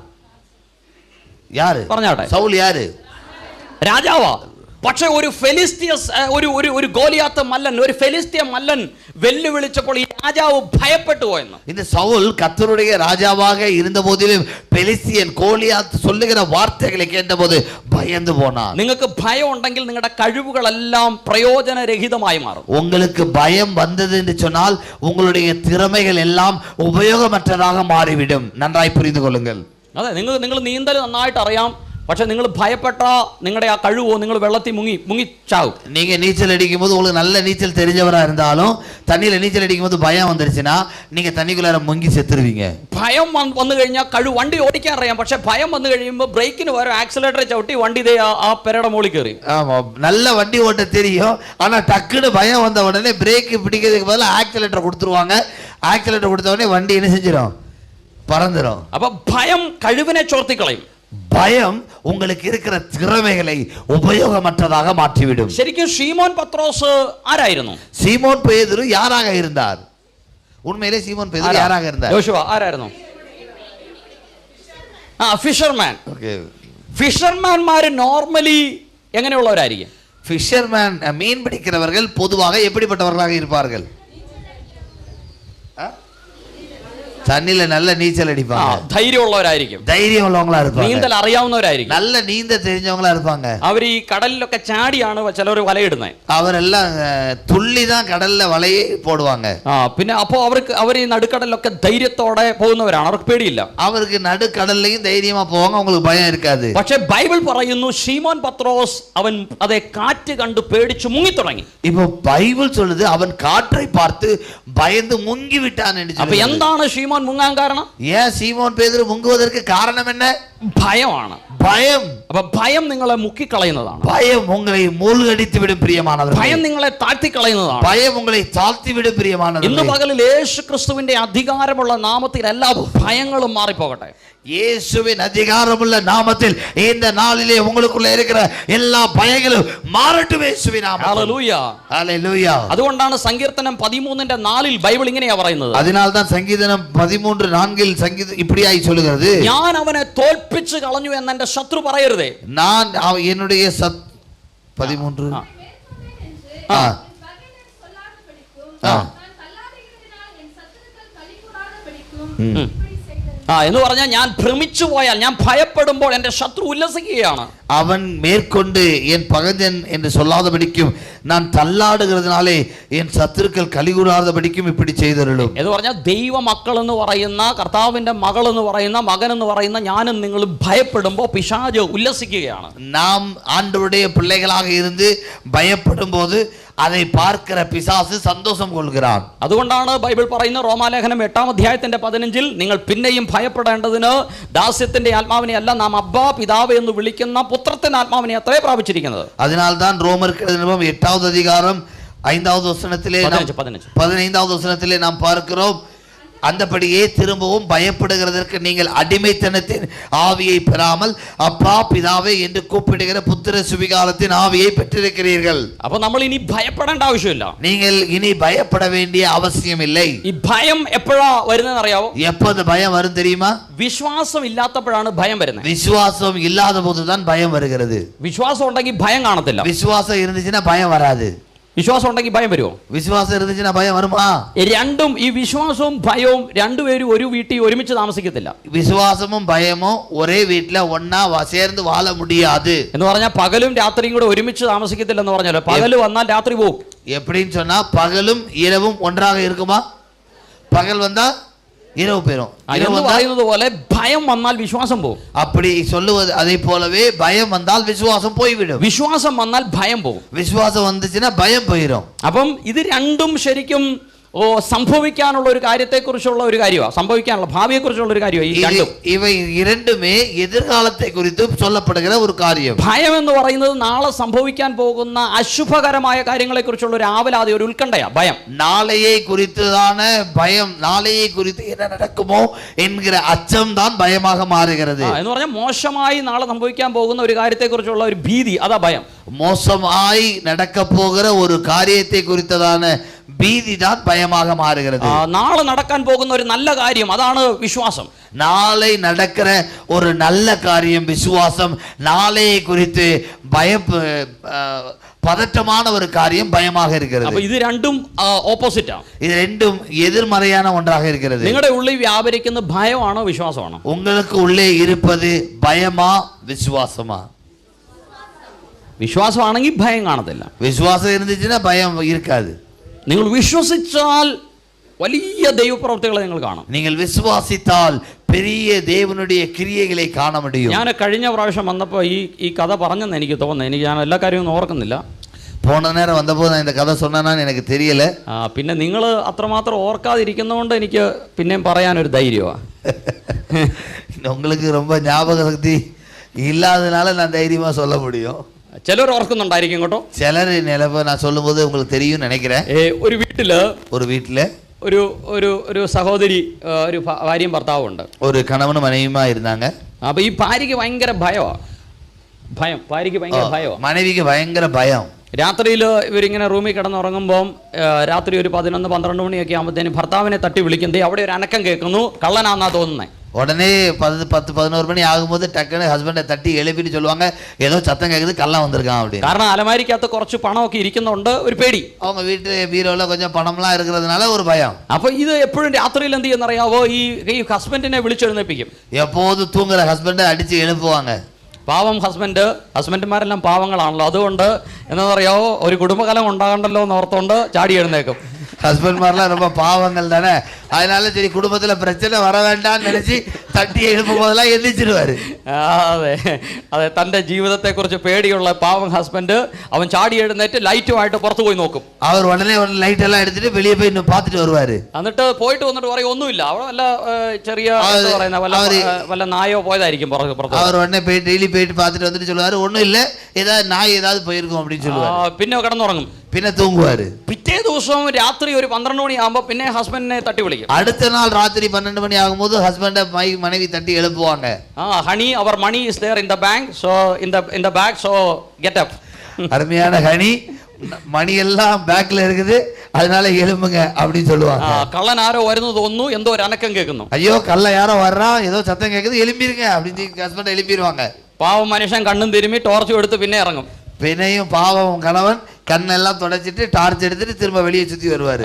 പറഞ്ഞാട്ടെ, சவுல் யாரு? രാജാവാ. പക്ഷെ ഒരു ഒരു ഗോലിയാത്ത് മല്ലൻ, ഒരു ഫെലിസ്ത്യ മല്ലൻ വെല്ലുവിളിച്ചപ്പോൾ ഈ രാജാവ് ഭയപ്പെട്ടു പോയെന്ന്. இந்த சவுல் கர்த்தருடைய ராஜாவாக இருந்த போதிலும் பெலிஸ்தியன் கோலியாத் சொல்லுகிற வார்த்தைகளை கேட்டபோது பயந்து போனான். നിങ്ങൾക്ക് ഭയം ഉണ്ടെങ്കിൽ നിങ്ങളുടെ കഴിവുകളെല്ലാം പ്രയോജനരഹിതമായി മാറും. உங்களுக்கு பயம் வந்தது என்று சொன்னால் உங்களுடைய திறமைகள் எல்லாம் உபயோகமற்றதாக மாறிவிடும். நன்றாய் புரிந்து கொள்ளுங்கள். അതെ, നിങ്ങൾ നീന്തൽ നന്നായിട്ട് അറിയാം, പക്ഷെ നിങ്ങൾ ഭയപ്പെട്ട നിങ്ങളുടെ ആ കഴിവോ നിങ്ങൾ വെള്ളത്തിൽ മുങ്ങി ചാവും. நீங்க நீச்சல் அடிக்கும் போது உங்களுக்கு நல்ல நீச்சல் தெரிஞ்சவரா இருந்தாலும் தண்ணியில நீச்சல் அடிக்கும் போது பயம் வந்துருச்சுன்னா நீங்க தண்ணிக்குள்ளார முங்கி செத்துருவீங்க. ഭയം വന്നു കഴിഞ്ഞാൽ വണ്ടി ഓടിക്കാൻ അറിയാം, പക്ഷെ ഭയം വന്നു കഴിയുമ്പോൾ ബ്രേക്കിന് പകരം ആക്സിലേറ്റർ ചവിട്ടി വണ്ടി ആ പെരയുടെ മുകളിൽ കയറി. ஆமா, நல்ல வண்டி ஓட்ட தெரியும், ஆனா டக்குன்னு பயம் வந்த உடனே பிரேக் பிடிக்கிறதுக்கு பதிலா ஆக்சிலேட்டர் கொடுத்துருவாங்க. ஆக்சிலேட்டர் கொடுத்த உடனே வண்டி என்ன செஞ்சிடும்? பறந்துடும். അപ്പൊ ഭയം കഴിവിനെ ചോർത്തിക്കളയും. பயம் உங்களுக்கு இருக்கிற திறமைகளை உபயோகமற்றதாக மாற்றிவிடும். ശരിക്കും ഷീമോൻ പത്രോസ് ആരായിരുന്നു? சீமோன் பேதுரு யாராக இருந்தார்? உண்மையிலே சீமோன் பேதுரு யாராக இருந்தார்? യോശുവ ആരായിരുന്നു? ഫിഷർമാൻ. ஓகே, ഫിഷർമാൻമാര് നോർമലി എങ്ങനെയുള്ളവരായിരിക്കും? ஃபிஷர்மேன் மீன் பிடிக்கிறவர்கள் பொதுவாக எப்படிப்பட்டவர்களாக இருப்பார்கள்? தண்ணில நல்ல நீச்சல் அடிப்பாங்க, ധൈര്യമുള്ളവരായിരിക്കും, தைரியம் உள்ளவங்களா இருப்பாங்க, നീന്തൽ അറിയാവുന്നവരായിരിക്കും, நல்ல நீந்த தெரிஞ்சவங்களா இருப்பாங்க. അവർ ഈ കടലിലൊക്കെ ചാടിയാണ് ചിലർ വലയിടുന്നത്. அவரெல்லாம் துள்ளி தான் கடல்ல வலையை போடுவாங்க. പിന്നെ അപ്പോൾ അവർ ഈ നടുക്കടലിലൊക്കെ ധൈര്യത്തോടെ പോകുന്നവരാണ്, അവർക്ക് പേടിയില്ല. அவருக்கு நடுக்கடல்லையும் தைரியமா போவாங்க, உங்களுக்கு பயம் இருக்காது. പക്ഷെ ബൈബിൾ പറയുന്നു ഷീമോൻ പത്രോസ് അവൻ അതേ കാറ്റ് കണ്ട് പേടിച്ചു മുങ്ങി തുടങ്ങി. இப்போ பைபிள் சொல்லுது அவன் காற்றை பார்த்து பயந்து முங்கி விட்டான் என்று. അപ്പൊ എന്താണ് ഷീമോൻ മുങ്ങാൻ കാരണം? ஏன் சீமோன் பேதுரு முங்குவதற்கு காரணம் என்ன? ഭയമാണ്. ഭയം. അപ്പൊ ഭയം നിങ്ങളെ മുക്കിക്കളയുന്നതാണ്. ഭയം ഉങ്ങളെ മൂழ்கடித்து വിടും പ്രിയമാനവர்களே. ഭയം നിങ്ങളെ താഴ്ത്തിക്കളയുന്നതാണ്. ഭയം ഉങ്ങളെ താഴ്ത്തി വിടും പ്രിയമാനവர்களே. ഇന്ന് പകലിൽ യേശു ക്രിസ്തുവിന്റെ അധികാരമുള്ള നാമത്തിൽ എല്ലാ ഭയങ്ങളും മാറിപ്പോകട്ടെ. இயேசுவின் அதிகாரமுள்ள நாமத்தில் இந்த நாளிலே உங்களுக்குள்ள இருக்கிற எல்லா பயங்களும் மாறட்டும் இயேசுவின் நாமத்தில். ഹല്ലേലൂയ. ഹല്ലേലൂയ. അതുകൊണ്ടാണ് സങ്കീർത്തനം 13:4 ബൈബിൾ ഇങ്ങനെയാ പറയുന്നത്. അതിനാൽதான் சங்கீதம் 13:4 சங்கீதம் இப்படியாய் சொல்லுகிறது, ഞാൻ അവനെ തോൽപ്പിച്ചു കളഞ്ഞു എന്ന് എന്റെ ശത്രു പറയരുതേ. நான் என்னுடைய 13 എന്ന് പറഞ്ഞാൽ ഞാൻ ഭ്രമിച്ചു പോയാൽ, ഞാൻ ഭയപ്പെടുമ്പോൾ എന്റെ ശത്രു ഉല്ലസിക്കുകയാണ്. அவன் மேற்கொண்டு என் பகைஞன் என்று சொல்லாதபடிக்கும் நான் தள்ளாடுகிறதுனாலே என் சத்துருக்கள் கலிகூறாதபடிக்கும் இப்படி செய்தருளும். എന്ന് പറഞ്ഞാൽ ദൈവ മക്കൾ എന്ന് പറയുന്ന, കർത്താവിന്റെ മകൾ എന്ന് പറയുന്ന, മകൻ എന്ന് പറയുന്ന ഞാനും നിങ്ങളും ഭയപ്പെടുമ്പോൾ പിശാച് ഉല്ലസിക്കുകയാണ്. நாம் ஆண்டவருடைய பிள்ளைகளாக இருந்து பயப்படும் போது அதை பார்க்கிற பிசாசு சந்தோஷம் கொள்கிறான். അതുകൊണ്ടാണ് ബൈബിൾ പറയുന്ന റോമാലേഖനം 8:15 നിങ്ങൾ പിന്നെയും ഭയപ്പെടേണ്ടതിന് ദാസ്യത്തിന്റെ ആത്മാവിനെ അല്ല, നാം അബ്ബാ പിതാവ് എന്ന് വിളിക്കുന്ന പുത്രത്തിന്റെ ആത്മാവിനെ അത്രേ പ്രാപിച്ചിരിക്കുന്നത്. അതിനാൽதான் ரோமருக்கு எழுதின 8வது அதிகாரம் 5வது வசனத்திலே 15வது வசனத்திலே நாம் பார்க்கிறோம், அந்தபடியே திரும்பவும் பயப்படுகிறதற்கு நீங்கள் அடிமைத்தனத்தின் ஆவியை பெறாமல் அப்பா பிதாவே என்று கூப்பிடுகிற புத்திர சுவிகாரத்தின் ஆவியை பெற்றிருக்கிறீர்கள். அப்ப നമ്മൾ ഇനി ഭയപ്പെടേണ്ട ആവശ്യമില്ല. நீங்கள் இனி பயப்பட வேண்டிய அவசியம் இல்லை. ഈ ഭയം എപ്പോഴാ വരുന്നതെന്ന് അറിയാവോ? எப்போது பயம் வரும் தெரியுமா? വിശ്വാസം ഇല്ലാത്തപ്പോഴാണ് ഭയം വരുന്നത്. விசுவாசம் இல்லாத போதுதான் பயம் வருகிறது. വിശ്വാസം ഉണ്ടെങ്കിൽ ഭയം കാണത്തില്ല. விசுவாசம் இருந்துச்சுன்னா பயம் வராது. വിശ്വാസം ഉണ്ടെങ്കിൽ ഭയം വരുമോ? വിശ്വാസം ഇരുന്നിച്ചാ ഭയം വരുമാ? രണ്ടും, ഈ വിശ്വാസവും ഭയവും രണ്ടുപേരും ഒരു വീട്ടിൽ ഒരുമിച്ച് താമസിക്കത്തില്ല. വിശ്വാസവും ഭയമോ ഒരേ വീട്ടിലെ ഒന്നാ ചേർന്ന് വാഴ മുടിയാത് എന്ന് പറഞ്ഞാൽ പകലും രാത്രിയും കൂടെ ഒരുമിച്ച് താമസിക്കത്തില്ല എന്ന് പറഞ്ഞാലോ. പകല് വന്നാൽ രാത്രി പോകും. എപ്പടിன்னு சொன்னா പകലും ഇരവും ഒന്നാக இருக்குமா? പകൽ വന്നാ இரவு போயிடும். എന്ന് പറയുന്നത് പോലെ ഭയം വന്നാൽ വിശ്വാസം പോകും. அப்படி சொல்லுவது அதே போலவே பயம் வந்தால் விசுவாசம் போய்விடும். വിശ്വാസം വന്നാൽ ഭയം പോകും. விசுவாசம் வந்துச்சுன்னா பயம் போயிடும். അപ്പം ഇത് രണ്ടും ശരിക്കും സംഭവിക്കാനുള്ള ഒരു കാര്യത്തെക്കുറിച്ചുള്ള ഒരു കാര്യമാണ്, സംഭവിക്കാനുള്ള ഭാവിയെക്കുറിച്ചുള്ള ഒരു കാര്യമാണ്. ഈ രണ്ടും, ഇവ இரண்டுமே எதிர்காலத்தை குறித்து சொல்லப்படுகிற ஒரு காரியம். ഭയം എന്ന് പറയുന്നത് നാളെ സംഭവിക്കാൻ പോകുന്ന അശുഭകരമായ കാര്യങ്ങളെ കുറിച്ചുള്ള ഒരു ആവലാതി, ഒരു ഉത്കണ്ഠയാ ഭയം. நாளையை குறித்துதான பயம், நாளையை குறித்து என்ன நடக்குமோ என்கிற அச்சம் தான் பயமாக மாறுகிறது. എന്ന് പറഞ്ഞാൽ മോശമായി നാളെ സംഭവിക്കാൻ പോകുന്ന ഒരു കാര്യത്തെക്കുറിച്ചുള്ള ഒരു ഭീതി, അതാ ഭയം. மோசமாய் நடக்க போகிற ஒரு காரியத்தை குறித்ததான ഭീതി தான் பயமாக மாறுகிறது. നാളെ നടക്കാൻ പോകുന്ന ഒരു നല്ല കാര്യം, അതാണ് വിശ്വാസം. நாளை நடக்கிற ஒரு நல்ல காரியம் விசுவாசம். நாளையை குறித்து பதட்டமான ஒரு காரியம் பயமாக இருக்கிறது. അപ്പോൾ ഇത് രണ്ടും ഓപ്പോസിറ്റ് ആണ്. இது ரெண்டும் எதிர்மறையான ஒன்றாக இருக்கிறது. നിങ്ങളുടെ ഉള്ളിൽ വ്യാപരിക്കുന്ന ഭയമാണോ വിശ്വാസമാണോ? உங்களுக்கு உள்ளே இருப்பது பயமா விசுவாசமா? വിശ്വാസമാണെങ്കിൽ ഭയം കാണത്തില്ല. விசுவாசம் இருந்துச்சுன்னா பயம் இருக்காது. നിങ്ങൾ വിശ്വസിച്ചാൽ വലിയ ദൈവപ്രവൃത്തികളെ നിങ്ങൾ കാണും. நீங்கள் விசுவாசித்தால் பெரிய தேவனுடைய கிரியைகளை காண முடியும். ഞാൻ കഴിഞ്ഞ പ്രാവശ്യം വന്നപ്പോൾ ഈ കഥ പറഞ്ഞെന്ന് എനിക്ക് തോന്നുന്നു. ഞാൻ എല്ലാ കാര്യവും ഓർക്കുന്നില്ല. போன நேரம் வந்தபோது நான் இந்த கதை சொன்னேன்னு எனக்கு தெரியல. പിന്നെ നിങ്ങൾ അത്രമാത്രം ഓർക്കാതിരിക്കുന്നതുകൊണ്ട് എനിക്ക് പിന്നെയും പറയാനൊരു ധൈര്യമാണ്. உங்களுக்கு ரொம்ப ஞாபக சக்தி இல்லாதனால நான் தைரியமா சொல்ல முடியும். ചിലർ ഓർക്കുന്നുണ്ടായിരിക്കും കേട്ടോ. ചിലർ നിലവ് ഞാൻ சொல்லும்போது உங்களுக்கு தெரியும் நினைக்கிறேன். ഒരു വീട്ടില് ഒരു ഒരു ഒരു സഹോദരി, ഒരു ഭാര്യയും ഭർത്താവും ഉണ്ട്. ഒരു കണവനും മനവിയുമാ ഇരുന്നാங்க. അപ്പൊ ഈ ഭാര്യയ്ക്ക് ഭയങ്കര ഭാര്യയ്ക്ക് ഭയങ്കര ഭയമാണ്. മനവിക്ക് ഭയങ്കര ഭയം. രാത്രിയിൽ ഇവരിങ്ങനെ റൂമിൽ കിടന്നുറങ്ങുമ്പോൾ രാത്രി ഒരു 11-12 മണിയൊക്കെ ആകുമ്പോഴത്തേനും ഭർത്താവിനെ തട്ടി വിളിക്കുന്നത്, അവിടെ ഒരു അനക്കം കേൾക്കുന്നു, കള്ളനാന്നാ തോന്നുന്നത്. உடனே 10-11 மணி ஆகும்போது டக்குன்னு ஹஸ்பண்டை தட்டி எழுப்பிட்டு சொல்லுவாங்க, ஏதோ சத்தம் கேட்குது, கள்ளன் வந்திருக்கான் அப்படின்னு. കാരണം അലമാരിക്കകത്ത് കുറച്ച് പണമൊക്കെ ഇരിക്കുന്നുണ്ട്, ഒരു പേടി. அவங்க வீட்டு பீரோல கொஞ்சம் பணம்லாம் இருக்கிறதுனால ஒரு பயம். അപ്പൊ ഇത് എപ്പോഴും രാത്രിയിൽ എന്ത് ചെയ്യുന്നറിയാവോ? ഈ ഹസ്ബൻഡിനെ വിളിച്ചെഴുന്നേപ്പിക്കും. எப்போது தூங்குற ஹஸ்பண்டை அடிச்சு எழுப்புவாங்க. പാവം ഹസ്ബൻഡുമാരെല്ലാം പാവങ്ങളാണല്ലോ. അതുകൊണ്ട് എന്താ പറയാവോ, ഒരു കുടുംബകലം ഉണ്ടാകണ്ടല്ലോ എന്ന് ഓർത്തുകൊണ്ട് ചാടി എഴുന്നേക്കും. ஹஸ்பண்ட்மார்லாம் ரொம்ப பாவங்கள் தானே. அதனால சரி குடும்பத்துல பிரச்சனை வர வேண்டாம்னு நினைச்சு തട്ടി എഴുപ്പും പോതെല്ലാം എത്തിച്ചിരുവാரு. അതെ അതെ, തന്റെ ജീവിതത്തെ കുറിച്ച് പേടിയുള്ള പാവം ഹസ്ബൻഡ് അവൻ ചാടി എഴുന്നേറ്റ് ലൈറ്റുമായിട്ട് പുറത്തു പോയി നോക്കും. അവർ ഉടനെ ലൈറ്റ് എല്ലാം എടുത്തിട്ട് വെളിയെ പോയി പാത്തിട്ട് വരുവാரு. എന്നിട്ട് പോയിട്ട് വന്നിട്ട് പറയും ഒന്നുമില്ല, അവിടെ വല്ല ചെറിയ വല്ല നായോ പോയതായിരിക്കും പുറത്ത്. അവർ ഉടനെ പോയി ഡെയിലി പോയിട്ട് പാത്തിട്ട് വന്നിട്ട് சொல்லுவாரு ഒന്നും ഇല്ല, ഏതാ നായ ഏതാவது പോയിരിക്കും அப்படின்னு சொல்லுவாரு. പിന്നെ കിടന്നുറങ്ങും, പിന്നെ തൂങ്ങുവാரு. പിറ്റേ ദിവസം രാത്രി ഒരു 12 മണിയാകുമ്പോ പിന്നെ ഹസ്ബൻഡിനെ തട്ടി വിളിക്കും. അടുത്ത നാൾ രാത്രി 12 മണി ആകുമ്പോൾ ഹസ്ബൻഡ് മனைவி തട്ടി എഴുപ്പുവാங்க. Honey our money is there in the bank, so in the bag, so get up. அருமையான ஹனி, மணி எல்லாம் பேக்ல இருக்குது, அதனால எழும்புங்க அப்படின்னு சொல்லுவாங்க. കള്ളൻ ആരോ വരുന്നു തോന്നുന്നു, എന്തോ ഒരു അനക്കം കേൾക്കുന്നു. ஐயோ கள்ள யாரோ வர்றான், ஏதோ சத்தம் கேக்குது, எழும்பிருங்க அப்படின்னு ஹஸ்பண்ட் எழுப்பிடுவாங்க. പാവം മനുഷ്യൻ കണ്ണും തിരുമ്മി ടോർച്ചും എടുത്ത് പിന്നെ ഇറങ്ങും. പിന്നെയും പാവം കണവൻ കണ്ണെല്ലാം തുടച്ചിട്ട് ടാർച്ച് എടുത്തിട്ട് തിരുம்ப வெளியே சுத்தி வருவாரு.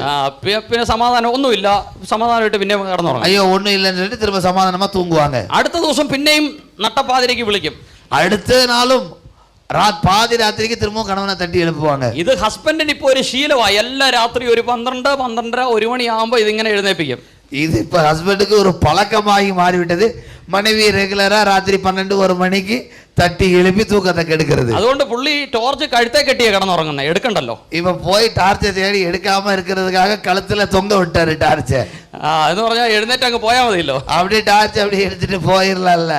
പിന്നെ സമാധാനം ഒന്നുമില്ല, സമാധാനമായിട്ട് പിന്നെ കിടന്നുറങ്ങും. അയ്യോ ഒന്നും ഇല്ലെന്ന് சொல்லிட்டு திரும்ப സമാധാനமா തൂങ്ങുവാங்க. അടുത്ത ദിവസം പിന്നെയും നട്ടപ്പാതിരേക്ക് വിളിക്കും. അടുത്ത നാളും പാതി രാത്രിക്ക് திரும்பவும் കണവനെ തട്ടി എഴുപ്പുവാங்க. ഇത് ഹസ്ബൻഡിന് ഇപ്പൊ ഒരു ശീലമായി, എല്ലാ രാത്രി ഒരു 12, 12:30, 1 മണിയാകുമ്പോ ഇതിങ്ങനെ എഴുന്നേപ്പിക്കും. இது இப்ப ஹஸ்பண்டுக்கு ஒரு பழக்கமாகி மாறிவிட்டது. மனைவி ரெகுலரா ராத்திரி 12, 1 மணிக்கு தட்டி எழுப்பி தூக்கத்தை கெடுக்கிறது. അതുകൊണ്ട് പുള്ളി ടോർച്ച് കഴുത്തേ കെട്ടിയ കിടന്നുറങ്ങുന്നത്, എടുക്കണ്ടല്ലോ. ഇവ പോയി ടാർച്ച് തേടി എടുക്കാമ இருக்கிறதுக்காக കழுத்துல தொங்க விட்டாரு டார்ச். എന്ന് പറഞ്ഞാൽ എഴുന്നേറ്റ് അങ്ങ് പോയാൽ മതിയല്ലോ. அப்படி டார்ச் அப்படி எடுத்துட்டு போயிடலாம்ல.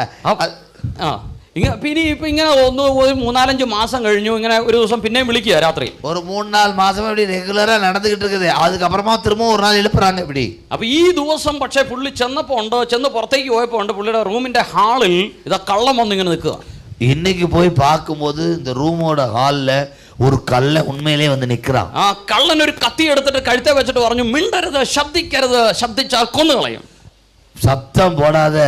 പിന്നെ ഇപ്പൊ ഇങ്ങനെ 3-4 മാസം കഴിഞ്ഞു, ഇങ്ങനെ ഒരു ദിവസം പിന്നെയും വിളിക്കുക രാത്രി. ഒരു 3-4 മാസം இப்படி ரெகுலரா நடந்துகிட்டு இருக்குது. அதுக்கப்புறமா திரும்ப ஒரு நாள் எழுப்புறாங்க இப்படி. അപ്പൊ ഈ ദിവസം പക്ഷേ പുള്ളി ചെന്ന് പുറത്തേക്ക് പോയപ്പോ ഉണ്ട് പുള്ളിയുടെ റൂമിന്റെ ഹാളിൽ ഇതാ കള്ളം വന്ന് ഇങ്ങനെ നിൽക്കുക. இன்னைக்கு போய் பார்க்கும்போது இந்த ரூமோட ஹால்ல ஒரு கள்ள உண்மையிலே வந்து நிக்கிறான். കള്ളൻ ഒരു കത്തി എടുത്തിട്ട് കഴുത്തെ വെച്ചിട്ട് പറഞ്ഞു, മിണ്ടരുത്, ശബ്ദിക്കരുത്, ശബ്ദിച്ചാൽ കൊന്നുകളയും. சத்தம் போடாத,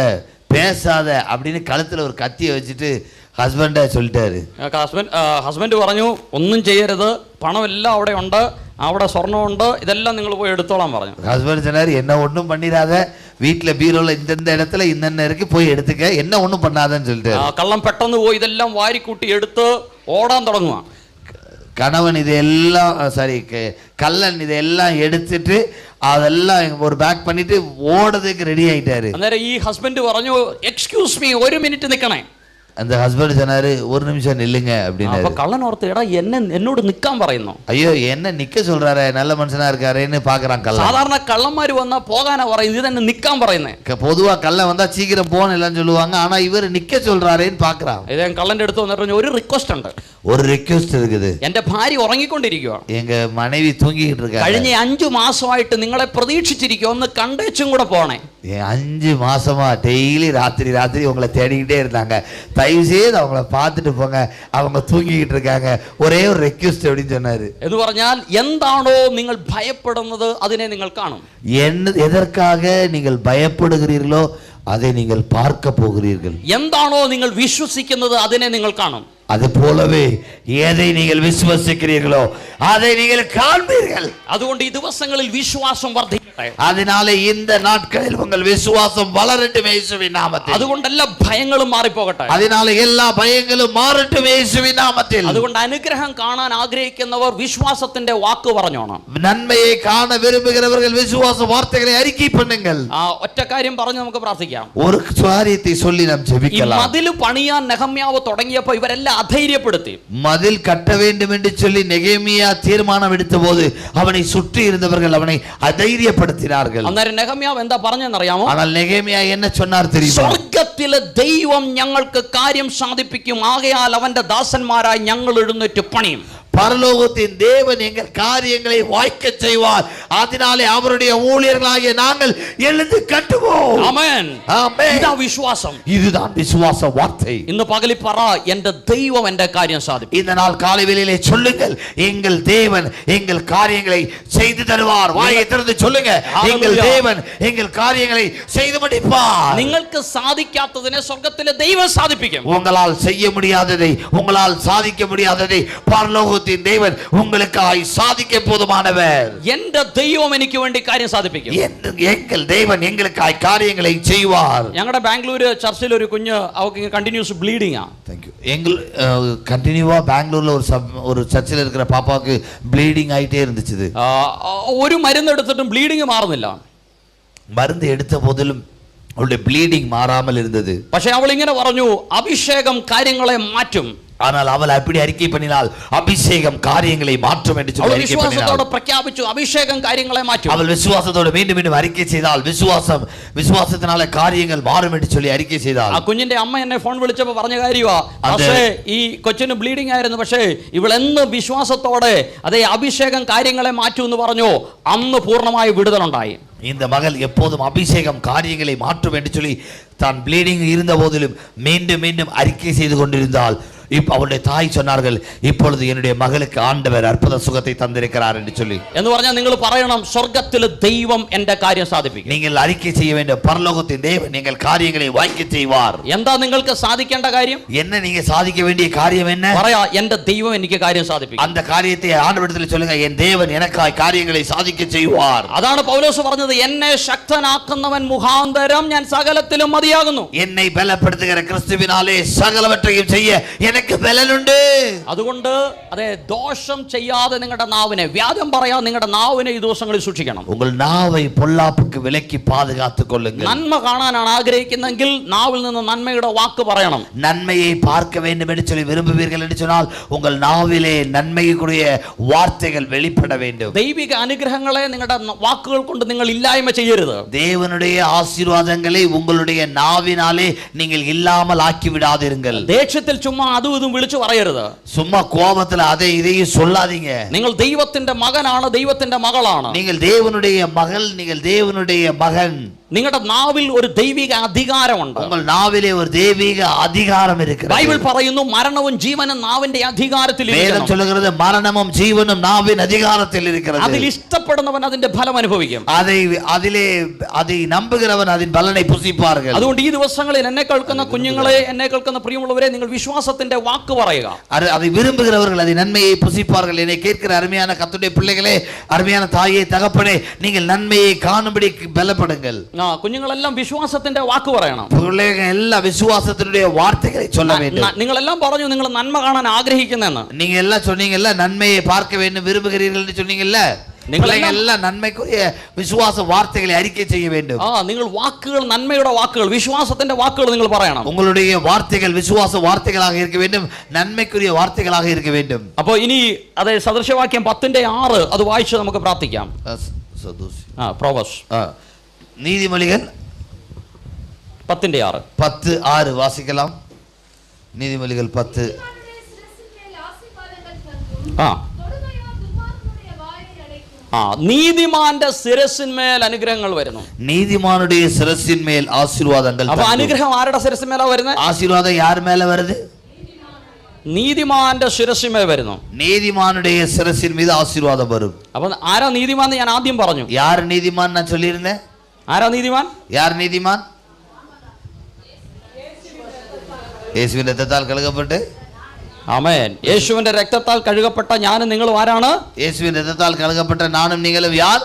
பேசாத அப்படின்னு கழுத்துல ஒரு கத்தியை வச்சுட்டு ഹസ്ബൻഡ് சொல்லிட்டாரு. ഹസ്ബൻഡ് പറഞ്ഞു ഒന്നും ചെയ്യരുത്, പണമെല്ലാം അവിടെ ഉണ്ട്, അവിടെ സ്വർണ്ണമുണ്ട്, ഇതെല്ലാം നിങ്ങൾ പോയി എടുത്തോളാൻ പറഞ്ഞു. ஹஸ்பண்ட் சொன்னாரு என்ன ஒண்ணும் பண்ணிடாத, வீட்டுல பீரோல இந்த இடத்துல இன்னென்ன இருக்கு போய் எடுத்துக்க, என்ன ஒண்ணும் பண்ணாதன்னு சொல்லிட்டு. കള്ളം പെട്ടെന്ന് പോയി ഇതെല്ലാം വാരിക്കൂട്ടി എടുത്ത് ഓടാൻ തുടങ്ങുക. கணவன் இதெல்லாம் கள்ளன் இதெல்லாம் எடுத்துட்டு அதெல்லாம் ஒரு பேக் பண்ணிட்டு ஓடுறதுக்கு ரெடி ஆயிட்டாரு. അന്നേരം ഈ ഹസ്ബൻഡ് പറഞ്ഞു, എക്സ്ക്യൂസ് മീ, 1 മിനിറ്റ് നിൽക്കണേ. அந்த ஹஸ்பண்ட் சொன்னாரு ஒரு நிமிஷம் நில்லுங்க அப்படின்னாரு. அப்ப கள்ளன் ஒருத்தர் எடா എന്നോട് നിൽക്കാൻ പറയുന്നു. ஐயோ என்ன நிக்க சொல்றாரு, நல்ல மனுஷனா இருக்காருன்னு பாக்குறான் கள்ளன். சாதாரண கள்ளന്മാര് വന്നാ പോകാനാ പറയുന്നത്, ഇത് തന്നെ നിൽക്കാൻ പറയുന്നേ. பொதுவா கள்ளன் வந்தா சீக்கிரம் போகணும்னு சொல்லுவாங்க, ஆனா இவர் நிக்க சொல்றாருன்னு பாக்குறான். ഇതേ കള്ളന്റെ അടുത്ത് വന്നിട്ട് ഒരു റിക്വസ്റ്റ് ഉണ്ട്. ஒரு ரிக்வெஸ்ட் இருக்குது. എന്റെ ഭാര്യ ഉറങ്ങിക്കൊണ്ടിരിക്കുക, எங்க மனைவி தூங்கிட்டு இருக்காங்க, കഴിഞ്ഞ 5 മാസമായിട്ട് നിങ്ങളെ പ്രതീക്ഷിച്ചിരിക്കുക, ഒന്ന് കണ്ടേച്ചും കൂടെ പോണേ. 5 മാசமா டெய்லி ராத்திரி உங்களை தேடிக்கிட்டே இருந்தாங்க, தயவு செய்து அவங்கள பார்த்துட்டு போங்க, அவங்க தூங்கிக்கிட்டு இருக்காங்க, ஒரே ஒரு ரெக்வெஸ்ட் அப்படின்னு சொன்னாரு. എന്ന് പറഞ്ഞാൽ എന്താണോ നിങ്ങൾ ഭയപ്പെടുന്നത് അതിനെ നിങ്ങൾ കാണും. எதற்காக நீங்கள் பயப்படுகிறீர்களோ அதை நீங்கள் பார்க்க போகிறீர்கள். എന്താണോ നിങ്ങൾ വിശ്വസിക്കുന്നത് അതിനെ നിങ്ങൾ കാണും. அது போலவே எதை நீங்கள் விசுவாசிக்கிறீர்களோ அதை நீங்கள் காண்பீர்கள். അതുകൊണ്ട് ഈ ദിവസങ്ങളിൽ വിശ്വാസം വർദ്ധിക്കട്ടെ. അതിനാൽ இந்த நாட்களில் உங்கள் விசுவாசம் வளரட்டும் இயேசுவின் நாமத்தில். അതുകൊണ്ട് എല്ലാ ഭയങ്ങളും മാറിപ്പോകട്ടെ. അതിനാൽ എല്ലാ ഭയങ്ങളും മാറട്டும் യേശുവിൻ നാമത്തിൽ. അതുകൊണ്ട് അനുഗ്രഹം കാണാൻ ആഗ്രഹിക്കുന്നവർ വിശ്വാസത്തിന്റെ വാക്ക് പറഞ്ഞോണം. നന്മയെ കാണ വിരുമ്പുகிறவர்கள் വിശ്വാസ വാർത്തകളെ അറിക്കை பண்ணுங்கள். ഒറ്റ കാര്യം പറഞ്ഞു നമുക്ക് പ്രാർത്ഥിക്കാം. ഒരു കാര്യത്തെ சொல்லி நாம் ஜெபிக்கலாம். മതിൽ പണിയാൻ നെഹമ്യാവ് തുടങ്ങിയപ്പോൾ ഇവരെല്ലാം അധൈര്യപ്പെടുത്തി. മതിൽ കട്ട வேண்டும் என்று சொல்லி நெகேமியா தீர்மானம் எடுத்தபோது அவனை சுற்றி இருந்தவர்கள் அவனை അധൈര്യപ്പെടുത്തിனார்கள். അന്നേരം നെഹമ്യാവ് എന്താ പറഞ്ഞെന്നറിയാമോ? ஆனால் நெகேமியா என்ன சொன்னார் தெரியுமா? സ്വർഗ്ഗത്തിലെ ദൈവം ഞങ്ങൾക്ക് കാര്യം സാധിപ്പിക്കും, ആകയാൽ അവന്റെ ദാസന്മാരായി ഞങ്ങൾ എഴുന്നേറ്റ് പണിയും. பரலோகத்தின் தேவன் எங்கள் காரியங்களை வாய்க்க செய்வார், அதனாலே அவருடைய ஊழியர்களாகிய நாங்கள் எழுந்து கட்டுவோம். ஆமென். ஆமென். இதுதான் விசுவாசம். இதுதான் விசுவாச வார்த்தை. ഇന്ന് പകലിൽ പറ, എന്റെ ദൈവം എന്റെ കാര്യം സാധിക്കും. இந்த நாள் காலை வேளையிலே சொல்லுங்கள், எங்கள் தேவன் எங்கள் காரியங்களை செய்து தருவார். வாயை திறந்து சொல்லுங்க, எங்கள் தேவன் எங்கள் காரியங்களை செய்து முடிப்பார். നിങ്ങൾക്ക് സാധിക്കാത്തതിനെ സ്വർഗ്ഗത്തിലെ ദൈവം സാധിപ്പിക്കും. உங்களால் செய்ய முடியாததை, உங்களால் சாதிக்க முடியாததை பரலோக பரலோகத்தின் தேவன் உங்களுக்காய் சாதிக்க போதுமானவர். എന്റെ ദൈവം എനിക്ക് വേണ്ടി കാര്യം സാധിപ്പിക്കും. எங்கள் தேவன் எங்களுக்காய் காரியங்களை செய்வார். ഞങ്ങളുടെ ബാംഗ്ലൂര് ചർച്ചിൽ ഒരു കുഞ്ഞ് അവർക്ക് കണ്ടിന്യൂസ് ബ്ലീഡിംഗ് ആ. எங்கள் கண்டினியூவா பெங்களூர்ல ஒரு சர்ச்சில் இருக்கிற பாப்பாவுக்கு ப்ளீடிங் ஆயிட்டே இருந்துச்சு. ഒരു മരുന്ന് എടുത്തിട്ടും ബ്ലീഡിംഗ് മാറുന്നില്ല. மருந்து எடுத்த போதிலும் அவளுடைய ப்ளீடிங் மாறாமல் இருந்தது. പക്ഷേ അവൾ ഇങ്ങനെ പറഞ്ഞു, അഭിഷേകം കാര്യങ്ങളെ മാറ്റും. ஆனால் அவள் அப்படி அறிக்கை பண்ணினாள், அபிஷேகம் காரியங்களை மாற்றும் என்று சொல்லி அறிக்கை பண்ணினாள். വിശ്വാസത്തോടെ പ്രഖ്യാപിച്ചു, അഭിഷേകം കാര്യങ്ങളെ മാറ്റും. அவள் விசுவாசத்தோடு மீண்டும் மீண்டும் அறிக்கை செய்தாள், விசுவாசத்தினால காரியங்கள் மாறும் என்று சொல்லி அறிக்கை செய்தாள். ആ കുഞ്ഞിന്റെ അമ്മ എന്നെ ഫോൺ വിളിച്ചപ്പോൾ പറഞ്ഞ കാര്യമാ, പക്ഷേ ഈ കൊച്ചിന് ബ്ലീഡിംഗ് ആയിരുന്നു, പക്ഷേ ഇവളെന്ന് വിശ്വാസത്തോടെ അതേ അഭിഷേകം കാര്യങ്ങളെ മാറ്റും എന്ന് പറഞ്ഞു, അന്ന് പൂർണ്ണമായ വിടുതലുണ്ടായി. இந்த மகள் எப்போதும் அபிஷேகம் காரியங்களை மாற்றும் என்று சொல்லி தான் ப்ளீடிங் இருந்த போதிலும் மீண்டும் மீண்டும் அறிக்கை செய்து கொண்டிருந்தாள். அவளுடைய தாய் சொன்னார்கள், இப்பொழுது என்னுடைய மகளுக்கு ஆண்டவர் அற்புத சுகத்தை தந்திருக்கிறார் என்று சொல்லி. എന്ന് പറഞ്ഞാൽ നിങ്ങൾ പറയണം, സ്വർഗ്ഗത്തിലെ ദൈവം എന്റെ കാര്യം സാധിപ്പിക്കും. நீங்கள் அறிக்கை செய்ய வேண்டும், பரலோகத்தின் தேவன் நீங்கள் காரியங்களை வாய்க்க செய்வார். എന്താ നിങ്ങൾക്ക് സാധിക്കേണ്ട കാര്യം? என்ன நீங்க சாதிக்க வேண்டிய காரியம் என்ன? പറയാ, എന്റെ ദൈവം എനിക്ക് കാര്യം സാധിപ്പിക്കും. அந்த காரியத்தை ஆண்டவரிடத்தில் சொல்லுங்க, என் தேவன் எனக்காய் காரியங்களை சாதிக்க செய்வார். അതാണ് പൗലോസ് പറഞ്ഞത്, എന്നെ ശക്തനാക്കുന്നവൻ മുഖാന്തരം ഞാൻ സകലത്തിലും മതിയാകുന്നു. என்னை பலப்படுத்துகிற கிறிஸ்துவினாலே சகலவற்றையும் செய்ய எனக்கு பலனுண்டு. അതുകൊണ്ട് അതെ, ദോഷം ചെയ്യാതെ നിങ്ങളുടെ നാവിനെ, വ്യാജം പറയാതെ നിങ്ങളുടെ നാവിനെ ഈ ദിവസങ്ങളിൽ സൂക്ഷിക്കണം. உங்கள் நாவை பொல்லாப்புக்கு விலக்கி பாதுகாத்துக் கொள்ளுங்கள். നന്മ കാണാനാണ് ആഗ്രഹിക്കുന്നെങ്കിൽ നാവിൽ നിന്ന് നന്മയുടെ വാക്ക് പറയണം. நன்மையை பார்க்க வேண்டும் என்று சொல்லி விரும்புவீர்கள் என்று சொன்னால் உங்கள் நாவிலே நன்மைக்குரிய வார்த்தைகள் வெளிப்பட வேண்டும். ദൈവിക അനുഗ്രഹങ്ങളെ നിങ്ങളുടെ വാക്കുകൾ കൊണ്ട് നിങ്ങൾ ഇല്ലായ്മ ചെയ്യരുത്. தேவனுடைய ஆசீர்வாதங்களை உங்களுடைய நாவினாலே நீங்கள் இல்லாமல் ஆக்கி விடாதீர்கள். ദേഷ്യത്തിൽ ചുമ്മാ അതും ഇതും വിളിച്ചു പറയരുത്. சும்மா கோபத்துல அதை இதையும் சொல்லாதீங்க. നിങ്ങൾ ദൈവത്തിന്റെ മകനാണ്, ദൈവത്തിന്റെ മകളാണ്. நீங்கள் தேவனுடைய மகள், நீங்கள் தேவனுடைய மகன். നിങ്ങളുടെ നാവിൽ ഒരു ദൈവിക അധികാരമുണ്ട്. உங்கள் நாவிலே ஒரு தெய்வீக அதிகாரம் இருக்கிறது. ബൈബിൾ പറയുന്നു, മരണവും ജീവനും നാവിന്റെ അധികാരത്തിൽ വേദം ഇരിക്കുന്നു. சொல்லுகிறது, மரணமும் ஜீவனும் நாவின் அதிகாரத்தில் இருக்கிறது. അതിൽ ഇഷ്ടപ്പെടുന്നവൻ അതിന്റെ ഫലം അനുഭവിക്കും. அதை நம்புகிறவன் அதன் பலனை புசிப்பார்கள். അതുകൊണ്ട് ഈ ദിവസങ്ങളിൽ എന്നെ കേൾക്കുന്ന കുഞ്ഞുങ്ങളെ, എന്നെ കേൾക്കുന്ന പ്രിയമുള്ളവരെ, നിങ്ങൾ വിശ്വാസത്തിന്റെ വാക്ക് പറയുക. அதை விரும்புகிறவர்கள் அதை நன்மையை புசிப்பார்கள். என்னை கேட்கிற அருமையான கர்த்தருடைய பிள்ளைகளே, அருமையான தாயே, தகப்பனே, நீங்கள் நன்மையை காணும்படி பலப்படுங்கள். കുഞ്ഞുങ്ങളെല്ലാം വിശ്വാസത്തിന്റെ വാക്ക് പറയണം. பிள்ளைகள் எல்லாம் விசுவாசத்தினுடைய வார்த்தைகளை சொல்ல வேண்டும். നിങ്ങളെല്ലാം പറഞ്ഞു നിങ്ങൾ നന്മ കാണാൻ ആഗ്രഹിക്കുന്നെന്ന്. நீங்க எல்லாம் சொன்னீங்கல்ல, நன்மையை பார்க்க வேண்டும் விரும்புகிறீர்கள் என்று சொன்னீங்கல்ல. நீங்கள் எல்லாம் நன்மைக்குரிய விசுவாச வார்த்தைகளை அறிக்கை செய்ய வேண்டும். നിങ്ങൾ വാക്കുകൾ, നന്മയുടെ വാക്കുകൾ, വിശ്വാസത്തിന്റെ വാക്കുകൾ നിങ്ങൾ പറയണം. உங்களுடைய வார்த்தைகள் விசுவாச வார்த்தைகளாக இருக்க வேண்டும், நன்மைக்குரிய வார்த்தைகளாக இருக்க வேண்டும். അപ്പോൾ ഇനി അതേ സദൃശവാക്യം 10:6 അത് വായിച്ച് നമുക്ക് പ്രാർത്ഥിക്കാം. പ്രോവബ്സ് நீதிமொழிகள் 10:6 10:6 வாசிக்கலாம். நீதிமொழிகள் 10. നീതിമാന്റെ ശിരസിന്മേൽ അനുഗ്രഹങ്ങൾ വരുന്നു. നീതിമാനുடைய ശിരസിന്മേൽ ആശീർവാദങ്ങൾ. അപ്പോൾ അനുഗ്രഹം ആരുടെ ശിരസിന്മേലാ വരുന്നത്? ആശീർവാദം யார் மேல வருது? നീതിമാന്റെ ശിരസിന്മേൽ വരുന്നു. നീതിമാനുடைய ശിരസിൻ மீது ആശീർവാദം വരും. അപ്പോൾ ആരാ നീതിമാൻ എന്ന് ഞാൻ ആദ്യം പറഞ്ഞു. யார் நீதிமான் நான் சொல்லியிருந்தேன். ആരാ നീതിമാൻ? யார் நீதிமான்? യേശുവിന്റെ രക്തത്താൽ കഴുകപ്പെട്ട്. ആമേൻ. യേശുവിന്റെ രക്തത്താൽ കഴുകപ്പെട്ട ഞാനും നിങ്ങളും ആരാണ്? യേശുവിന്റെ രക്തത്താൽ കഴുകപ്പെട്ട നാനും നിങ്ങളും യാർ?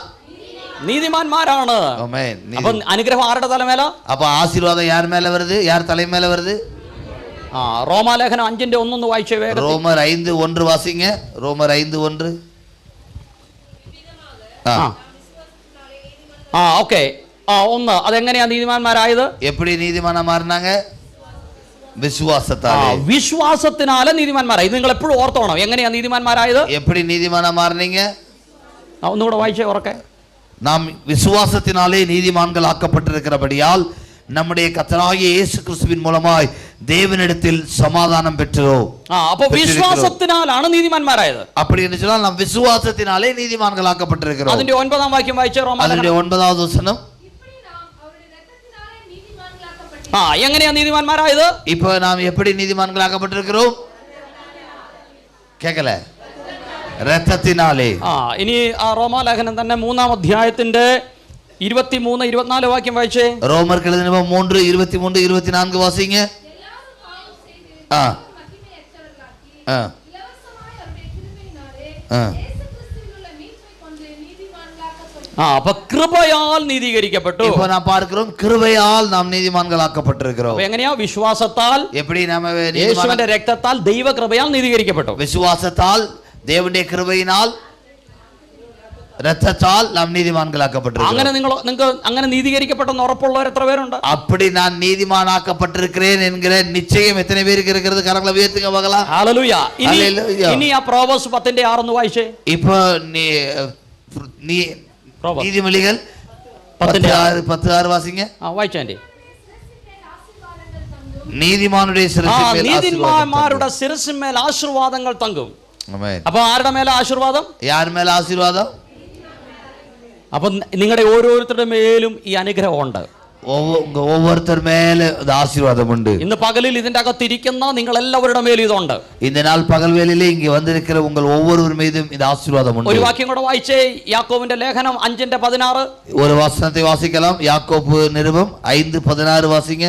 നീതിമാന്മാരാണ്. ആമേൻ. അപ്പോൾ അനുഗ്രഹം ആരുടെ തലമേല? അപ്പോൾ ആശീർവാദം யார் மேல வருது? யார் தலை மேல வருது? റോമാലേഖനം 5:1 വായിച്ചേ വേഗം. റോമർ 5:1 വാസിங்க. റോമർ 5:1. ഓക്കേ. ഒന്ന് അതെങ്ങനെയാ നീതിമാന്മാരായത്? எப்படி നീതിമാനാ മാറുനാங்க? വിശ്വാസത്താൽ. വിശ്വാസത്തിനാലെ നീതിമാന്മാരായി. നിങ്ങൾ എപ്പോഴും ഓർത്തോണം, എങ്ങനെയാ നീതിമാന്മാരായത്? எப்படி നീതിമാനാ മാറുനീங்க? ഒന്നുകൂടെ വായിച്ചേ ഉറക്കെ. நாம் விசுவாசத்தினாலே நீதிமான்கள் ஆக்கப்பட்டிருக்கிறபடியால் நம்முடைய கர்த்தராகிய இயேசு கிறிஸ்துவின் மூலமாய் தேவனிடத்தில் சமாதானம் பெற்றோம். അപ്പോൾ വിശ്വാസത്തിനാലാണ് നീതിമാന്മാരായത്. அப்படி എന്ന് சொன்னால் நாம் விசுவாசத்தினாலே நீதிமான்கள் ஆக்கப்பட்டிருக்கிறோம். അതിന്റെ 9-ാം വാക്യം വായിച്ചേ. അതിന്റെ 9-ാவது വചനം. എങ്ങനെയാ നീതിമാന്മാരായത്? இப்போ நாம் எப்படி நீதிமான்கள் ஆக்கப்பட்டிருக்கிறோம்? കേക്കലേ? രക്തത്തിനാലേ. ഇനി റോമാലേഖനം തന്നെ 3-ാം അധ്യായത്തിന്റെ 23-24 വാക്യം വായിച്ചേ. റോമർക്ക് എഴുതിയ 3:23-24 വാസിங்க. അപ്പൊ കൃപയാൽ നീതീകരിക്കപ്പെട്ടു. இப்போ நாம் பார்க்கிறோம் கிருபையால் நாம் நீதிமான்களாக்கப்பட்டிருக்கிறோம். എങ്ങനെയാ? വിശ്വാസത്താൽ, எப்படி நாம യേശുവിന്റെ രക്തത്താൽ ദൈവ കൃപയാൽ നീതീകരിക്കപ്പെട്ടു. விசுவாசத்தால் தேவனுடைய கிருபையினால் ரத்தத்தால் நாம் நீதிமான்களாக்கப்பட்டிருக்கிறோம். അങ്ങനെ നിങ്ങൾക്ക് അങ്ങനെ നീതീകരിക്കപ്പെട്ടെന്ന് ഉറപ്പുള്ളവർ എത്ര പേരുണ്ട്? அப்படி நான் நீதிமானாக்கப்பட்டிருக்கிறேன் என்கிற நிச்சயம் எத்தனை பேருக்கு இருக்கிறது? கரங்களை உயர்த்துங்க பார்க்கலாம். ഹല്ലേലൂയ. ഹല്ലേലൂയ. ഇനി ആ പ്രോവേഴ്സ് 10:6 ഒന്ന് വായിച്ചേ. இப்போ நீதிமொழிகள் 10:6 வாசிங்க. വായിച്ചേ. നീതിമാനുடைய ശിരസിന്മേൽ നീതിമാന്മാരുടെ ശിരസിന്മേൽ ആശീർവാദങ്ങൾ തങ്ങും. അപ്പൊ ആരുടെ മേലെ ആശീർവാദം? யார் மேல ஆசீர்வாதம்? അപ്പൊ നിങ്ങളുടെ ഓരോരുത്തരുടെ മേലും ഈ അനുഗ്രഹം ഉണ്ട്. ஒவ்வொருத்தர் மேல ஆசீர்வாதம் உண்டு. ഇന്ന് പകലിൽ ഇതിന്റെ അകത്തിരിക്കുന്ന നിങ്ങൾ എല്ലാവരുടെ മേലും ഇതുണ്ട്. இந்த நாள் பகல் வேளையிலே இங்கே வந்திருக்கிற உங்கள் ஒவ்வொருவர் மீதும் இந்த ஆசீர்வாதம் உண்டு. ഒരു വാക്യം കൂടെ വായിച്ചേ. യാക്കോബിന്റെ ലേഖനം 5:16. ஒரு வசனத்தை வாசிக்கலாம். யாக்கோபு நிருபம் 5:16 வாசிங்க.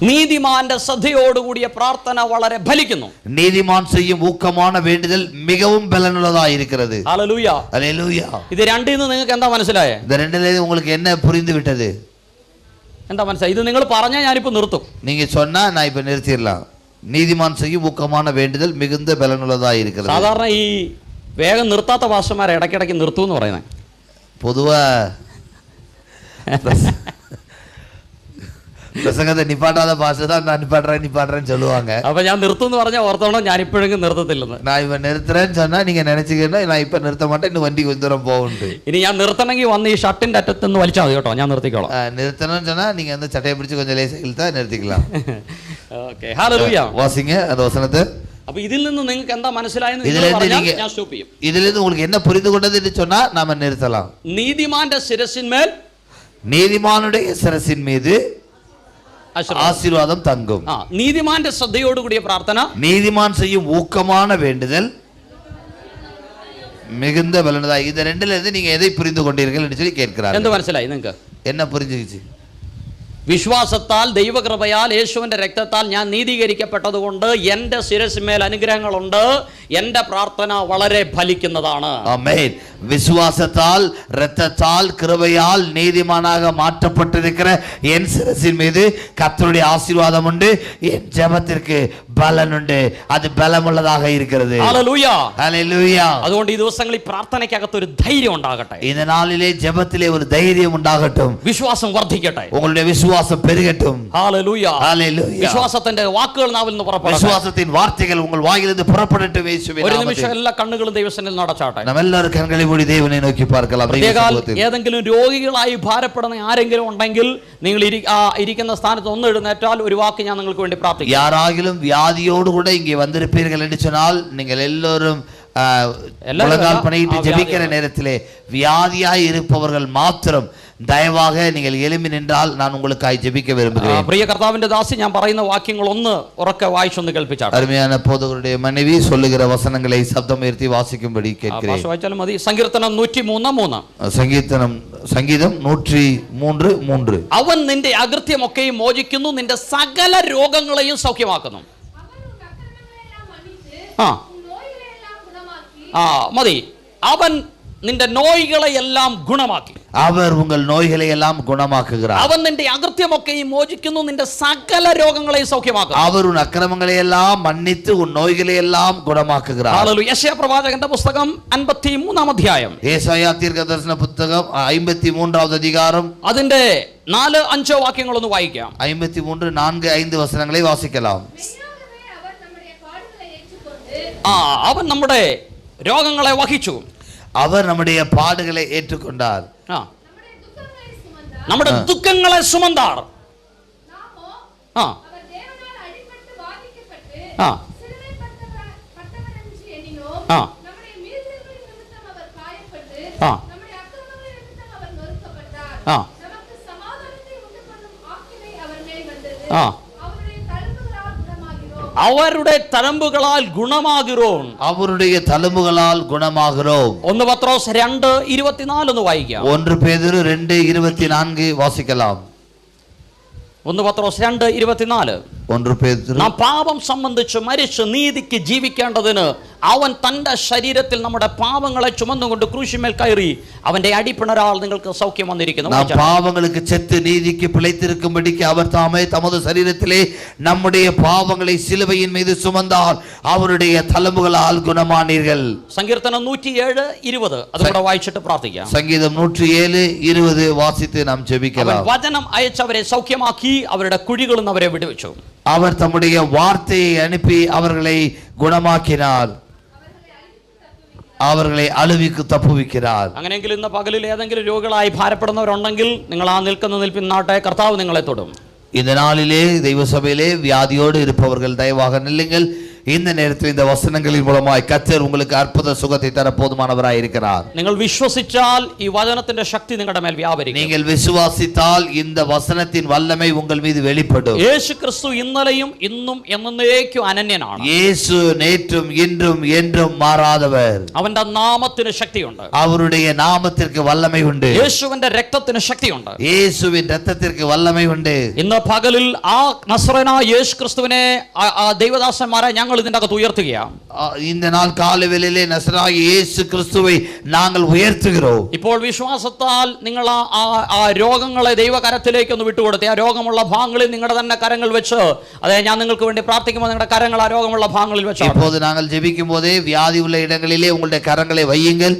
നീതിമാന്റെ ശ്രദ്ധയോടുകൂടിയ പ്രാർത്ഥന വളരെ ഫലിക്കുന്നു. நீதிமான் செய்யும் ஊக்கமான வேண்டுதல் மிகவும் பலனுள்ளதா இருக்கிறது. ഹല്ലേലൂയ. ഹല്ലേലൂയ. ഇത് രണ്ടിൽ നിന്ന് നിങ്ങൾക്ക് എന്താ മനസ്സിലായേ? இந்த ரெண்டுல உங்களுக்கு என்ன புரிந்து விட்டது? എന്താ മനസ്സിലായി? ഇത് നിങ്ങൾ പറഞ്ഞാൽ ഞാനിപ്പോ നിർത്തും. நீங்க சொன்னா நான் இப்ப நிறுத்திடலாம். நீதிமான் செய்யும் ஊக்கமான வேண்டுதல் மிகுந்த பலனுள்ளதா இருக்கிறது. സാധാരണ ഈ വേഗം നിർത്താത്ത പാസ്റ്റർമാരെ ഇടയ്ക്കിടയ്ക്ക് നിർത്തൂ എന്ന് പറയുന്നത് பொதுவா പ്രസംഗത്തെ നിപ്പാട്ടാத പാസ്റ്റർ தான் நான் நிப்பாட்டுறேன்னு சொல்லுவாங்க. അപ്പൊ ഞാൻ നിർത്തും എന്ന് പറഞ്ഞാൽ ഓർത്തോണം ഞാൻ ഇപ്പോഴെങ്കിലും നിർത്തത്തില്ലെന്ന്. நான் இப்ப நிறுத்துறேன்னு சொன்னா நீங்க நினைச்சுக்கணும் நான் இப்ப நிறுத்த மாட்டேன், இன்னுം വണ്ടി கொஞ்ச ദൂരം போகுண்டு. ഇനി ഞാൻ നിർത്തണമെങ്കിൽ വന്ന് ഈ ഷർട്ടിന്റെ അറ്റത്ത് നിന്ന് വലിച്ചാൽ മതി കേട്ടോ, ഞാൻ നിർത്തിക്കോളാം. நிறுத்தணும்னு சொன்னா நீங்க வந்து சட்டையை பிடிச்சு கொஞ்சம் லேசா இழுத்தா நிறுத்திக்கலாம். ഓക്കേ. ഹല്ലേലൂയ. வாசிங்க அந்த வசனத்தை. അപ്പൊ ഇതിൽ നിന്ന് നിങ്ങൾക്ക് എന്താ മനസ്സിലായെന്ന് ഞാൻ സ്റ്റോപ്പ് ചെയ്യും. ഇതിലിருந்து உங்களுக்கு என்ன புரிந்து கொண்டது என்று சொன்னா நாம நிறுத்தலாம். നീതിമാന്റെ ശിരസിന്മേൽ, நீதிமானுடைய சிரசின் மீது ஆசீர்வாதம் தங்கும். നീതിമാന്റെ ശ്രദ്ധയോടുകൂടിയ പ്രാർത്ഥന, நீதிமான் செய்யும் ஊக்கமான வேண்டுதல் மிகுந்த பலனுள்ளதா. இந்த ரெண்டுல இருந்து நீங்க எதை புரிந்து கொண்டீர்கள் என்று சொல்லி கேட்கிறார். എന്ത് മനസ്സിലായി നിങ്ങൾക്ക്? என்ன புரிஞ்சுக்கிச்சு? വിശ്വാസത്താൽ ദൈവകൃപയാൽ യേശുവിന്റെ രക്തത്താൽ ഞാൻ നീതീകരിക്കപ്പെട്ടതുകൊണ്ട് എൻ്റെ ശിരസിന്മേൽ അനുഗ്രഹങ്ങളുണ്ട്. എൻ്റെ പ്രാർത്ഥന വളരെ ഫലിക്കുന്നതാണ്. ആമേൻ. விசுவாசத்தால் இரத்தத்தால் கிருபையால் நீதிமானாக மாற்றப்பட்டிருக்கிற என் சிரசின் மீது கர்த்தருடைய ஆசீர்வாதம் உண்டு. என் ஜெபத்திற்கு பலன் உண்டு. அது பலமுள்ளதாக இருக்கிறது. ഹല്ലേലൂയ. ഹല്ലേലൂയ. അതുകൊണ്ട് ഈ ദിവസങ്ങളിൽ പ്രാർത്ഥനയ്ക്കകത്ത് ഒരു ധൈര്യം ഉണ്ടാകട്ടെ. இந்த நாளிலே ஜெபத்திலே ஒரு தைரியம் உண்டாகட்டும். വിശ്വാസം വർദ്ധിക്കട്ടെ. உங்களுடைய விசுவாசம் பெருகட்டும். ഹല്ലേലൂയ. ഹല്ലേലൂയ. വിശ്വാസത്തിന്റെ വാക്കുകൾ നാവിൽ നിന്ന് പുറപ്പെടട്ടെ. விசுவாசத்தின் வார்த்தைகள் உங்கள் வாயிலிருந்து புறப்படட்டும் இயேசுவின் ഒരു நாமத்தில். നിമിഷം എല്ലാ കണ്ണുകളും ദൈവസന്നിധിയിൽ നടച്ചാട്ടെ. நம்ம எல்லாரும் കണ്ണുകളെ മൂടി தேவனை നോക്കി பார்க்கலாம். ഏതെങ്കിലും രോഗികളായി ഭാരപ്പെടുന്ന ആരെങ്കിലും ഉണ്ടെങ്കിൽ നിങ്ങൾ ഇരിക്കുന്ന സ്ഥാനത്ത് ഒന്ന് എഴുന്നേറ്റാൽ ഒരു വാക്ക് ഞാൻ നിങ്ങൾക്ക് വേണ്ടി പ്രാർത്ഥിക്കാം. யாராகிலும் வியாதியோடு கூட இங்கே வந்திருப்பீர்கள் என்று சொன்னால் நீங்கள் எல்லோரும் முழங்கால் பணியிட்டு ஜெபிக்கிற நேரத்திலே வியாதியாய் இருப்பவர்கள் மாத்திரம் ദയവാக നിങ്ങൾ എളിമ നിന്നാൽ ഞാൻ ഉங்களுக்காய் ജപിக்க വിരുമ്പുகிறேன். പ്രിയ കർത്താവിന്റെ ദാസി, ഞാൻ പറയുന്ന വാക്യങ്ങൾ ഒന്ന് ഉറക്കെ വായിച്ചൊന്ന് കേൾപ്പിച്ചാട്ടെ. അരുമയാന പോതകരുടെ മனைவி சொல்லுகிற വചനങ്ങളെ ശബ്ദം ഉയർത്തി വാസിക്കുம்படி കേൾக்கிறேன். വായിച്ചാലും മതി. സങ്കീർത്തനം 103:3. സംഗീതം 103:3. അവൻ നിന്റെ അകൃത്യമൊക്കെയും മോചിക്കുന്നു, നിന്റെ സകല രോഗങ്ങളെയും സൗഖ്യമാക്കുന്നു. മതി. അവൻ നിന്റെ നോയികളെ എല്ലാം ഗുണമാക്കി. അവർ ഉങ്ങൾ നോയികളെ എല്ലാം ഗുണമാക്കുகிறார். അവൻ നിന്റെ അകൃത്യമൊക്കെയും മോചിക്കുന്നു, നിന്റെ സകല രോഗങ്ങളെയും സൗഖ്യമാക്കുന്നു. അവർ ഉൻ അക്രമങ്ങളെ എല്ലാം മன்னித்து ഉൻ നോയികളെ എല്ലാം ഗുണമാക്കുகிறார். ഹല്ലേലൂയ. യെശയ്യാ പ്രവാചകന്റെ പുസ്തകം 53-ാം അധ്യായം. യേശയ്യാ ദീർഘദർശന പുസ്തകം 53-ാമത് അധികാരം അതിന്റെ 4-5 വാക്യങ്ങൾ ഒന്ന് വായിക്കാം. 53-4-5 വചനങ്ങളെ വാസിக்கலாம். അവൻ നമ്മുടെ രോഗങ്ങളെ വഹിച്ചു. അവർ നമ്മുടെ പാടുകളെ ഏറ്റുകൊണ്ടാർ. നമ്മുടെ ദുഃഖങ്ങളെ സുമന്താർ. അവരുടെ തലമ്പുകളാൽ ഗുണമാകുറോം. അവരുടെ തലമ്പുകളാൽ ഗുണമാകുറോം. 1 പത്രോസ് 2:24 ഒന്ന് വായിക്കാം. 1 പേതുരു 2:24 വാസിக்கலாம். 1 പത്രോസ് 2:24. 1 പേതുരു നാം പാപം സംബന്ധിച്ച് മരിച്ച് നീതിക്ക് ജീവിക്കേണ്ടതിന് അവൻ തന്റെ ശരീരത്തിൽ നമ്മുടെ പാപങ്ങളെ ചുമന്നുകൊണ്ട് ക്രൂശിന്മേൽ കയറി അവന്റെ അടിപ്പിണരാൽ നിങ്ങൾക്ക് സൗഖ്യം വന്നിരിക്കുന്നു. நாம் பாவங்களுக்கு செத்து நீதிக்கு பிழைத்திருக்கும்படிக்கு அவர் தாமே தமது சரீரத்திலே நம்முடைய பாவங்களை சிலுவையின் மீது சுமந்தார், அவருடைய தழும்புகளால் குணமானீர்கள். സങ്കീർത്തനം 107:20 അതുകൂടെ വായിച്ചിട്ട് പ്രാർത്ഥിക്കാം. சங்கீதம் 107:20 வாசித்து நாம் ஜெபிக்கலாம். അവൻ വചനം അയച്ചവരെ സൗഖ്യമാക്കി അവരുടെ കുഴികളിൽ നിന്ന് അവരെ വിടുവിച്ചു. அவர் தம்முடைய வார்த்தையை அனுப்பி அவர்களை குணமாக்கினார், அவர்களை அழுவிக்கு தப்புவிக்கிறார். അങ്ങനെയെങ്കിൽ ഇന്ന് പകലിൽ ഏതെങ്കിലും രോഗികളായി ഭാരപ്പെടുന്നവരുണ്ടെങ്കിൽ നിങ്ങൾ ആ നിൽക്കുന്ന നിൽപ്പിൻ നാട്ടെ കർത്താവ് നിങ്ങളെ തൊടും. இந்த நாளிலே தெய்வ சபையிலே வியாதியோடு இருப்பவர்கள் தயவாக நில்லுங்கள். இந்த நேரத்தில் இந்த வசனங்களின் மூலமாய் கர்த்தர் உங்களுக்கு அற்புத சுகத்தை தர போதுமானவராய் இருக்கிறார். നിങ്ങൾ വിശ്വസിച്ചാൽ ഈ വചനത്തിന്റെ ശക്തി നിങ്ങളുടെ മേൽ വ്യാപരിക്കും. நீங்கள் விசுவாசித்தால் இந்த வசனத்தின் வல்லமை உங்கள் மீது வெளிப்படும். യേശു ക്രിസ്തു ഇന്നലെയും ഇന്നും എന്നേക്കും അനന്യനാണ്. இயேசு நேற்றும் இன்றும் என்றும் மாறாதவர். അവന്റെ നാമത്തിന് ശക്തിയുണ്ട്. அவருடைய നാമத்திற்கு வல்லமை உண்டு. യേശുവിന്റെ രക്തത്തിന് ശക്തിയുണ്ട്. இயேசுவின் இரத்தத்திற்கு வல்லமை உண்டு. ഇന്ന് പകലിൽ ആ നസറേനായ യേശു ക്രിസ്തുവിനെ ദൈവദാസന്മാരെ ഞങ്ങൾ ഇതിന്റെ അകത്ത് ഉയർത്തുകയാണ്. இந்த நாள் காலைவேளையிலே நசராகிய இயேசு கிறிஸ்துவை நாங்கள் உயர்த்துகிறோம். ഇപ്പോൾ വിശ്വാസത്താൽ നിങ്ങൾ ആ രോഗങ്ങളെ ദൈവകരത്തിലേക്ക് ഒന്ന് വിട്ടുകൊടുത്തേ. ആ രോഗമുള്ള ഭാഗങ്ങളിൽ നിങ്ങളുടെ തന്നെ കരങ്ങൾ വെച്ച്, അതെ ഞാൻ നിങ്ങൾക്ക് വേണ്ടി പ്രാർത്ഥിക്കുമ്പോൾ നിങ്ങളുടെ കരങ്ങൾ ആ രോഗമുള്ള ഭാഗങ്ങളിൽ വെച്ച് இப்போது நாங்கள் ஜெபிக்கும் போதே வியாதி உள்ள இடங்களிலே உங்களுடைய கரங்களை வையுங்கள்.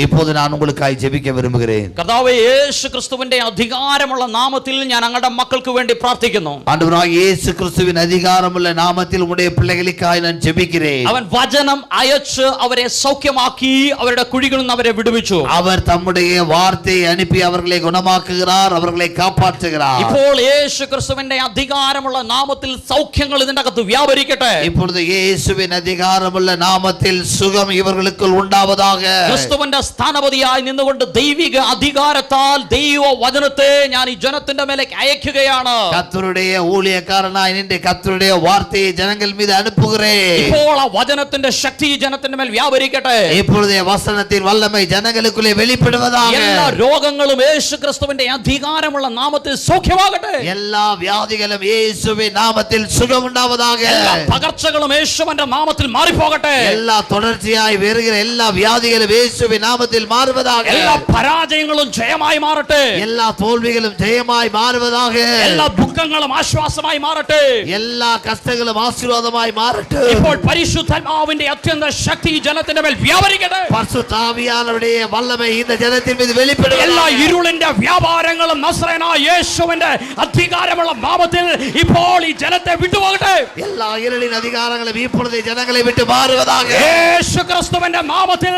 இப்போது நான் உங்களுக்காய் ஜெபிக்க விரும்புகிறேன். കർത്താവേ, യേശു ക്രിസ്തുവിന്റെ അധികാരമുള്ള നാമത്തിൽ ഞാൻ അങ്ങയുടെ മക്കൾക്ക് വേണ്ടി പ്രാർത്ഥിക്കുന്നു. ஆண்டவராகிய இயேசு கிறிஸ்துவின் அதிகாரமுள்ள நாமத்தில் உம்முடைய பிள்ளைகளுக்காய் நான் ஜெபிக்கிறேன். അവൻ വചനം അയച്ച് അവരെ സൗഖ്യമാക്കി അവരുടെ കുഴികളിൽ നിന്ന് അവരെ വിടുവിച്ചു. அவர் தம்முடைய வார்த்தையை அனுப்பி அவர்களை குணமாக்குகிறார், அவர்களை காப்பாற்றுகிறார். ഇപ്പോൾ യേശു ക്രിസ്തുവിന്റെ അധികാരമുള്ള നാമത്തിൽ സൗഖ്യങ്ങൾ ഇതിന്റെ അകത്ത് വ്യാപരിക്കട്ടെ. இப்பொழுது இயேசுவின் அதிகாரமுள்ள நாமத்தில் சுகம் இவர்களுக்குள் உண்டாவதாக. ക്രിസ്തുവിന്റെ സ്ഥാനപതിയായി നിന്നുകൊണ്ട് ദൈവിക അധികാരത്താൽ ദൈവ വചനത്തെ ഞാൻ ഈ ജനത്തിന്റെ മേലേക്ക് അയക്കുകയാണ്. கர்த்தருடைய ஊழியக்காரனாய் நின்று கர்த்தருடைய வார்த்தையை ஜனங்கள் மீது அனுப்புகிறேன். ഇപ്പോൾ ആ വചനത്തിന്റെ ശക്തി ജനത്തിന്റെ മേൽ വ്യാപരിക്കട്ടെ. இப்பொழுது வசனத்தின் வல்லமை ஜனங்களுக்குள்ளே வெளிப்படுவதாக. എല്ലാ രോഗങ്ങളും യേശു ക്രിസ്തുവിന്റെ അധികാരമുള്ള നാമത്തിൽ സൗഖ്യമാകട്ടെ. எல்லா வியாதிகளும் இயேசுவின் நாமத்தில் சுகம் உண்டாவதாக. എല്ലാ പകർച്ചകളും യേശുവിന്റെ നാമത്തിൽ മാറിപ്പോകട്ടെ. எல்லா தொடர்ச்சியாய் வருகிற எல்லா வியாதிகளும் இயேசுவின் நாமத்தில் மாறுவதாக. എല്ലാ പരാജയങ്ങളും ജയമായി മാറട്ടെ. எல்லா தோல்விகளும் ஜெயமாய் மாறுவதாக. എല്ലാ ദുഃഖങ്ങളും ആശ്വാസമായി മാറട്ടെ. எல்லா கஷ்டங்களும் ஆசீர்வாதமாய் மாறட்டும். ഇപ്പോൾ പരിശുദ്ധാത്മാവിന്റെ അത്യന്ത ശക്തി ജനത്തിന്റെ മേൽ വ്യാപരിക്കട്ടെ. பரிசுத்த ஆவியானவருடைய வல்லமை இந்த ஜனத்தின் மீது வெளிப்படுவதாக. എല്ലാ ഇരുളിന്റെ വ്യാപാരങ്ങളും നസ്രേനായ യേശുവിന്റെ അധികാരമുള്ള നാമത്തിൽ ഇപ്പോൾ ഈ ജനത്തെ വിട്ടുപോകട്ടെ. எல்லா இருளின் அதிகாரங்களும் இப்பொழுது ஜனங்களை விட்டு மாறுவதாக. യേശു ക്രിസ്തുവിന്റെ നാമത്തിൽ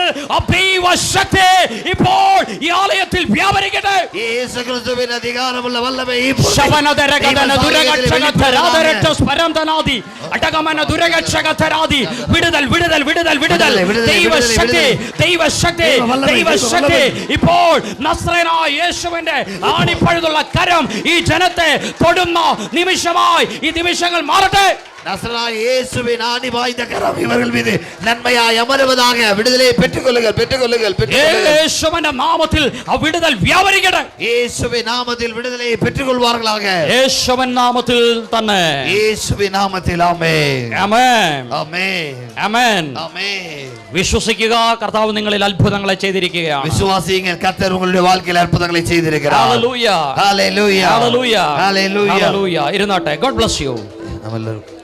ദൈവ ശക്തി ഇപ്പോൾ ഈ ആലയത്തിൽ വ്യാപരിക്കട്ടെ. இயேசு கிறிஸ்துவின் அதிகாரமுள்ள வல்லமை இப்பொழுது ശവനദരഗദന ദുരഗക്ഷഗതരാദരട്ട സ്പരംതനാദി അടകമന ദുരഗക്ഷഗതരാദി വിടുതൽ വിടുതൽ വിടുതൽ വിടുതൽ ദൈവശക്തി ദൈവശക്തി ദൈവശക്തി ഇപ്പോൾ നസ്രേനായ യേശുവിന്റെ ആണിപ്പഴുതുള്ള കരം ഈ ജനത്തെ തൊടുന്ന നിമിഷമായി ഈ നിമിഷങ്ങൾ മാറട്ടെ. நசராகிய இயேசுவின் ஆணி பாய்ந்த கரம் இவர்கள் மீது நன்மையாய் அமருவதாக. விடுதலை பெற்றுக்கொள்ளுங்கள், பெற்றுக்கொள்ளுங்கள், பெற்றுக்கொள்ளுங்கள். യേശുവിന്റെ നാമത്തിൽ ആ വിടുതൽ വ്യാപരിക്കട്ടെ. இயேசுவின் நாமத்தில் விடுதலையை பெற்றுக்கொள்வார்களாக. യേശുവിൻ നാമത്തിൽ തന്നെ. இயேசுவின் நாமத்தில் ஆமென். ആമേൻ. ஆமென். ആമേൻ. ஆமென். വിശ്വസിക്കുക, കർത്താവ് നിങ്ങളിൽ അത്ഭുതങ്ങളെ ചെയ്തിരിക്കുകയാണ്. விசுவாசியுங்கள், கர்த்தர் உங்களுடைய வாழ்க்கையில் അത്ഭുതங்களை ചെയ്തിരിக்கிறார். ഹല്ലേലൂയ. ஹalleluya. ഹല്ലേലൂയ. ஹalleluya. ഹല്ലേലൂയ. ഇരുന്നാട്ടെ. God bless you. നമ്മളെല്ലാവരും